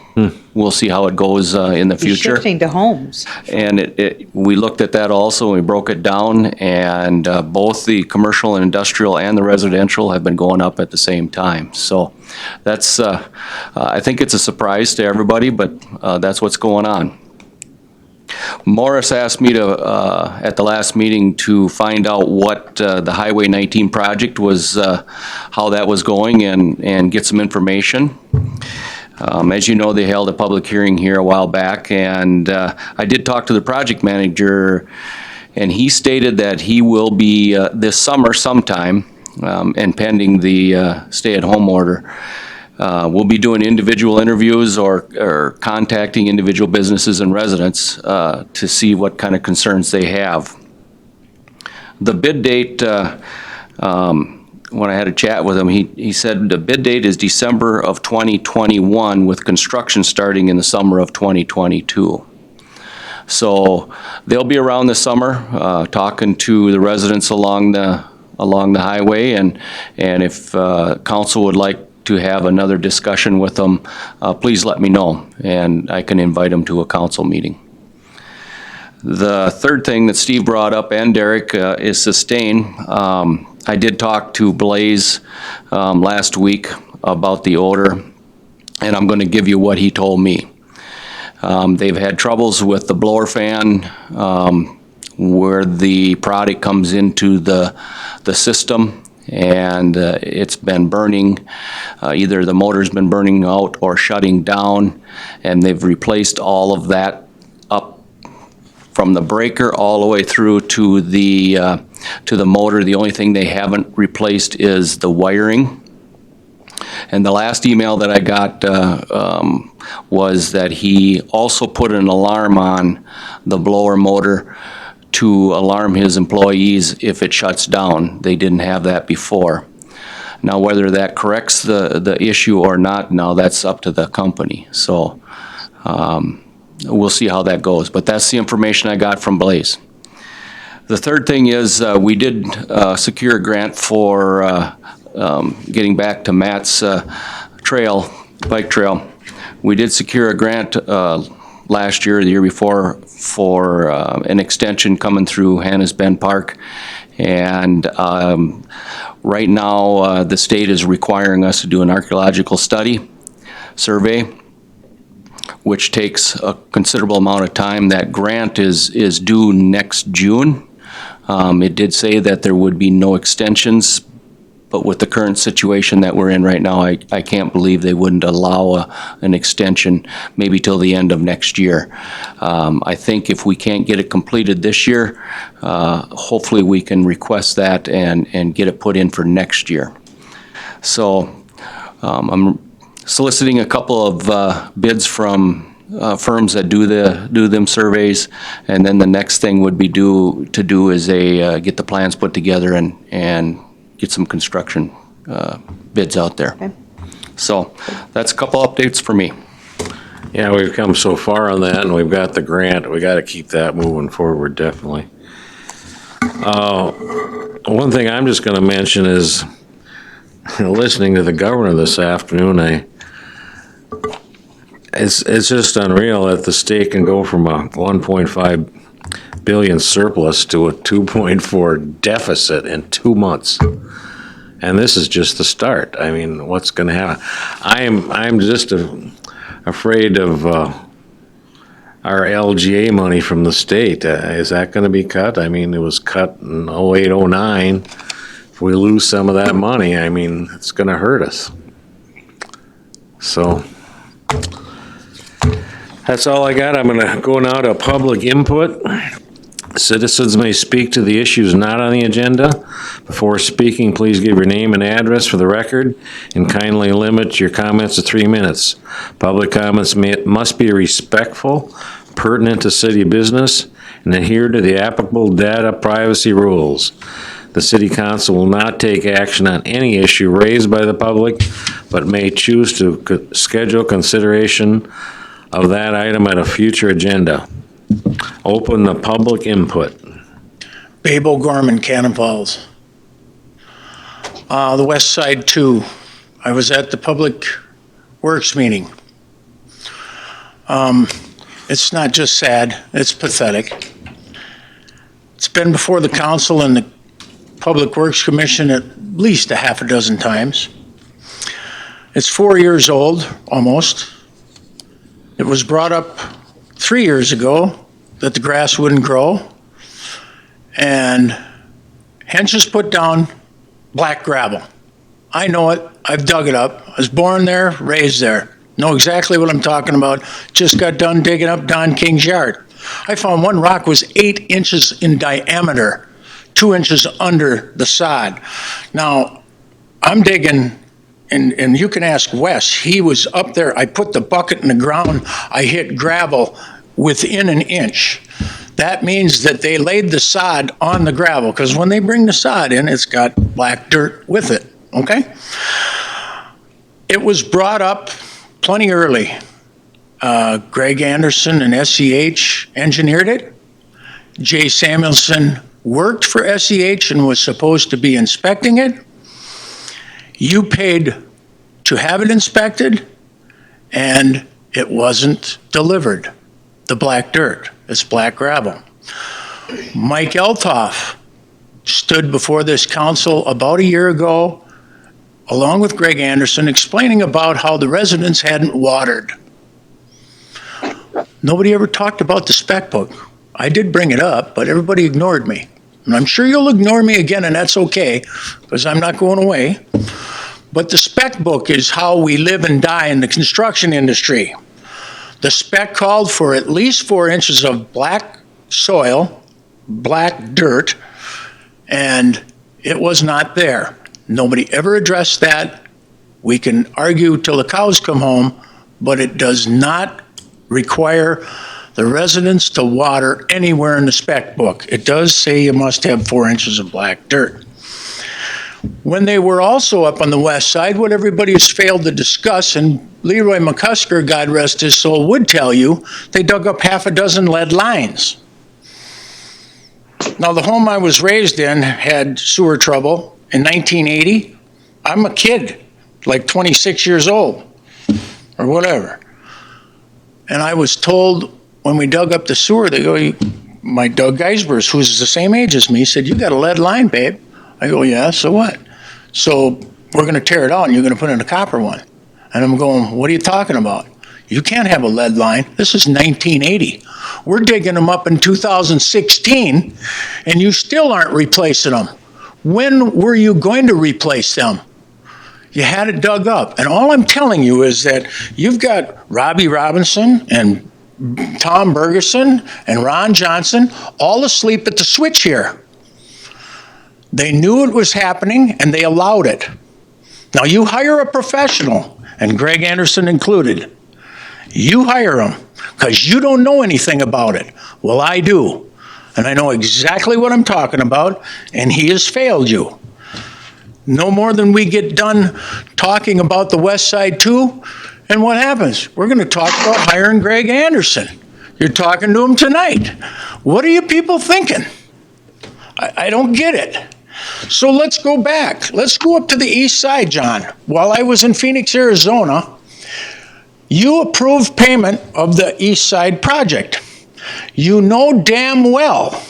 We'll see how it goes in the future. Shifting to homes. And we looked at that also, and we broke it down, and both the commercial and industrial and the residential have been going up at the same time. So that's, I think it's a surprise to everybody, but that's what's going on. Morris asked me to, at the last meeting, to find out what the Highway 19 project was, how that was going, and get some information. As you know, they held a public hearing here a while back, and I did talk to the project manager, and he stated that he will be this summer sometime, and pending the stay-at-home order, we'll be doing individual interviews or contacting individual businesses and residents to see what kind of concerns they have. The bid date, when I had a chat with him, he said the bid date is December of 2021 with construction starting in the summer of 2022. So they'll be around this summer talking to the residents along the highway, and if council would like to have another discussion with them, please let me know, and I can invite them to a council meeting. The third thing that Steve brought up, and Derek, is sustain. I did talk to Blaze last week about the odor, and I'm going to give you what he told me. They've had troubles with the blower fan where the product comes into the system, and it's been burning. Either the motor's been burning out or shutting down, and they've replaced all of that up from the breaker all the way through to the motor. The only thing they haven't replaced is the wiring. And the last email that I got was that he also put an alarm on the blower motor to alarm his employees if it shuts down. They didn't have that before. Now, whether that corrects the issue or not, now that's up to the company. So we'll see how that goes. But that's the information I got from Blaze. The third thing is we did secure a grant for getting back to Matt's bike trail. We did secure a grant last year, the year before, for an extension coming through Hannah's Bend Park. And right now, the state is requiring us to do an archaeological survey, which takes a considerable amount of time. That grant is due next June. It did say that there would be no extensions, but with the current situation that we're in right now, I can't believe they wouldn't allow an extension maybe till the end of next year. I think if we can't get it completed this year, hopefully we can request that and get it put in for next year. So I'm soliciting a couple of bids from firms that do them surveys, and then the next thing would be to do is get the plans put together and get some construction bids out there. Okay. So that's a couple updates for me. Yeah, we've come so far on that, and we've got the grant. We got to keep that moving forward, definitely. One thing I'm just going to mention is, listening to the governor this afternoon, it's just unreal that the state can go from a 1.5 billion surplus to a 2.4 deficit in 2 months. And this is just the start. I mean, what's going to happen? I'm just afraid of our LGA money from the state. Is that going to be cut? I mean, it was cut in 08, 09. If we lose some of that money, I mean, it's going to hurt us. So that's all I got. I'm going to go now to public input. Citizens may speak to the issues not on the agenda. Before speaking, please give your name and address for the record, and kindly limit your comments to 3 minutes. Public comments must be respectful, pertinent to city business, and adhere to the applicable data privacy rules. The City Council will not take action on any issue raised by the public, but may choose to schedule consideration of that item at a future agenda. Open the public input. Babel Gorman, Cannon Falls. The West Side 2. I was at the Public Works meeting. It's not just sad, it's pathetic. It's been before the council and the Public Works Commission at least a half a dozen times. It's 4 years old, almost. It was brought up 3 years ago that the grass wouldn't grow, and Henches put down black gravel. I know it. I've dug it up. I was born there, raised there. Know exactly what I'm talking about. Just got done digging up Don King's yard. I found one rock was 8 inches in diameter, 2 inches under the sod. Now, I'm digging, and you can ask Wes. He was up there. I put the bucket in the ground. I hit gravel within an inch. That means that they laid the sod on the gravel, because when they bring the sod in, it's got black dirt with it, okay? It was brought up plenty early. Greg Anderson and SEH engineered it. Jay Samuelson worked for SEH and was supposed to be inspecting it. You paid to have it inspected, and it wasn't delivered. The black dirt, it's black gravel. Mike Eltoff stood before this council about a year ago, along with Greg Anderson, explaining about how the residents hadn't watered. Nobody ever talked about the spec book. I did bring it up, but everybody ignored me. And I'm sure you'll ignore me again, and that's okay, because I'm not going away. But the spec book is how we live and die in the construction industry. The spec called for at least 4 inches of black soil, black dirt, and it was not there. Nobody ever addressed that. We can argue till the cows come home, but it does not require the residents to water anywhere in the spec book. It does say you must have 4 inches of black dirt. When they were also up on the west side, what everybody has failed to discuss, and Leroy McCusker, God rest his soul, would tell you, they dug up half a dozen lead lines. Now, the home I was raised in had sewer trouble in 1980. I'm a kid, like 26 years old, or whatever. And I was told when we dug up the sewer, they go, my Doug Geisbers, who's the same age as me, said, you got a lead line, babe. I go, yeah, so what? So we're going to tear it out and you're going to put in a copper one. And I'm going, what are you talking about? You can't have a lead line. This is 1980. We're digging them up in 2016 and you still aren't replacing them. When were you going to replace them? You had it dug up. And all I'm telling you is that you've got Robbie Robinson and Tom Bergeson and Ron Johnson all asleep at the switch here. They knew it was happening and they allowed it. Now you hire a professional, and Greg Anderson included. You hire him because you don't know anything about it. Well, I do. And I know exactly what I'm talking about, and he has failed you. No more than we get done talking about the West Side too, and what happens? We're going to talk about hiring Greg Anderson. You're talking to him tonight. What are you people thinking? I don't get it. So let's go back. Let's go up to the east side, John. While I was in Phoenix, Arizona, you approved payment of the east side project. You know damn well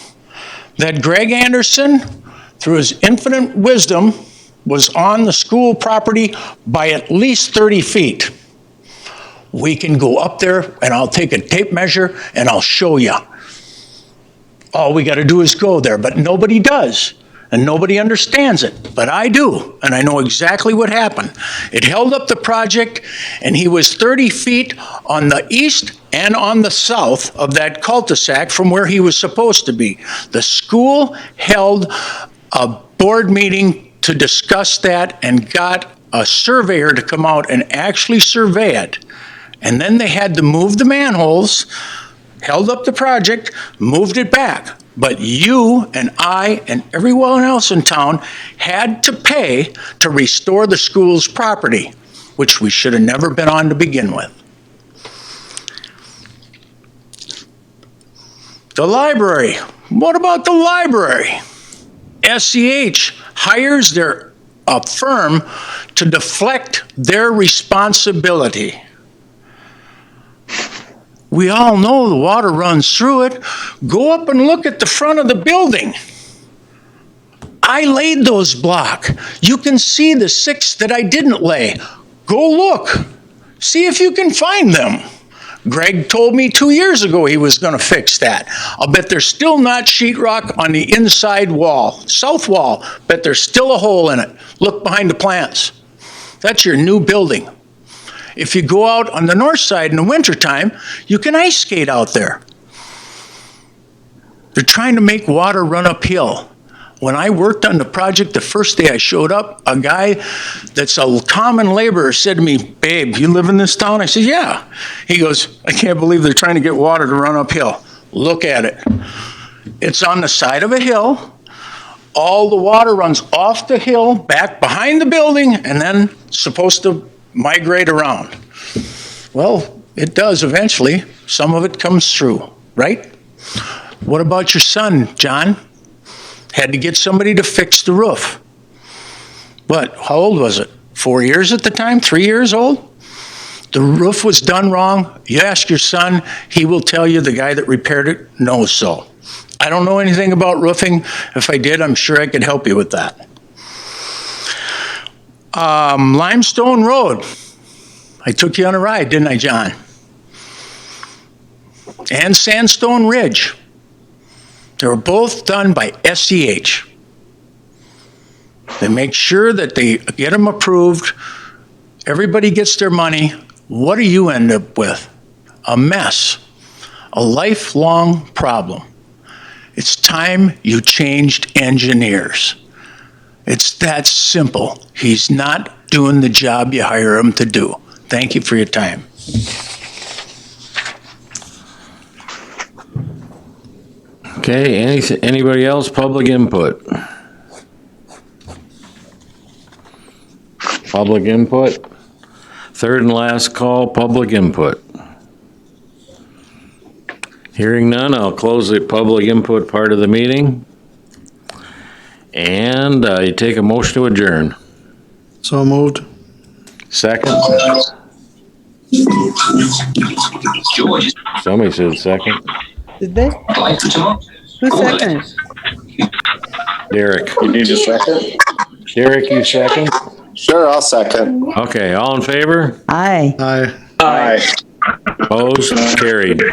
that Greg Anderson, through his infinite wisdom, was on the school property by at least 30 feet. We can go up there and I'll take a tape measure and I'll show you. All we got to do is go there, but nobody does. And nobody understands it, but I do, and I know exactly what happened. It held up the project, and he was 30 feet on the east and on the south of that cul-de-sac from where he was supposed to be. The school held a board meeting to discuss that and got a surveyor to come out and actually survey it. And then they had to move the manholes, held up the project, moved it back. But you and I and everyone else in town had to pay to restore the school's property, which we should have never been on to begin with. The library. What about the library? SEH hires a firm to deflect their responsibility. We all know the water runs through it. Go up and look at the front of the building. I laid those blocks. You can see the 6 that I didn't lay. Go look. See if you can find them. Greg told me 2 years ago he was going to fix that. I'll bet there's still not sheetrock on the inside wall. South wall, bet there's still a hole in it. Look behind the plants. That's your new building. If you go out on the north side in the wintertime, you can ice skate out there. They're trying to make water run uphill. When I worked on the project, the first day I showed up, a guy that's a common laborer said to me, babe, you live in this town? I said, yeah. He goes, I can't believe they're trying to get water to run uphill. Look at it. It's on the side of a hill. All the water runs off the hill, back behind the building, and then supposed to migrate around. Well, it does eventually. Some of it comes through, right? What about your son, John? Had to get somebody to fix the roof. What, how old was it? 4 years at the time? 3 years old? The roof was done wrong. You ask your son, he will tell you the guy that repaired it knows so. I don't know anything about roofing. If I did, I'm sure I could help you with that. Limestone Road. I took you on a ride, didn't I, John? And Sandstone Ridge. They were both done by SCH. They make sure that they get them approved. Everybody gets their money. What do you end up with? A mess. A lifelong problem. It's time you changed engineers. It's that simple. He's not doing the job you hire him to do. Thank you for your time. Okay, anybody else, public input? Public input? Third and last call, public input. Hearing none, I'll close the public input part of the meeting. And you take a motion to adjourn. So moved. Second? Somebody said second. Did they? Who seconded? Derek. You need a second? Derek, you second? Sure, I'll second. Okay, all in favor? Aye. Aye. Aye. Opposed? Carried.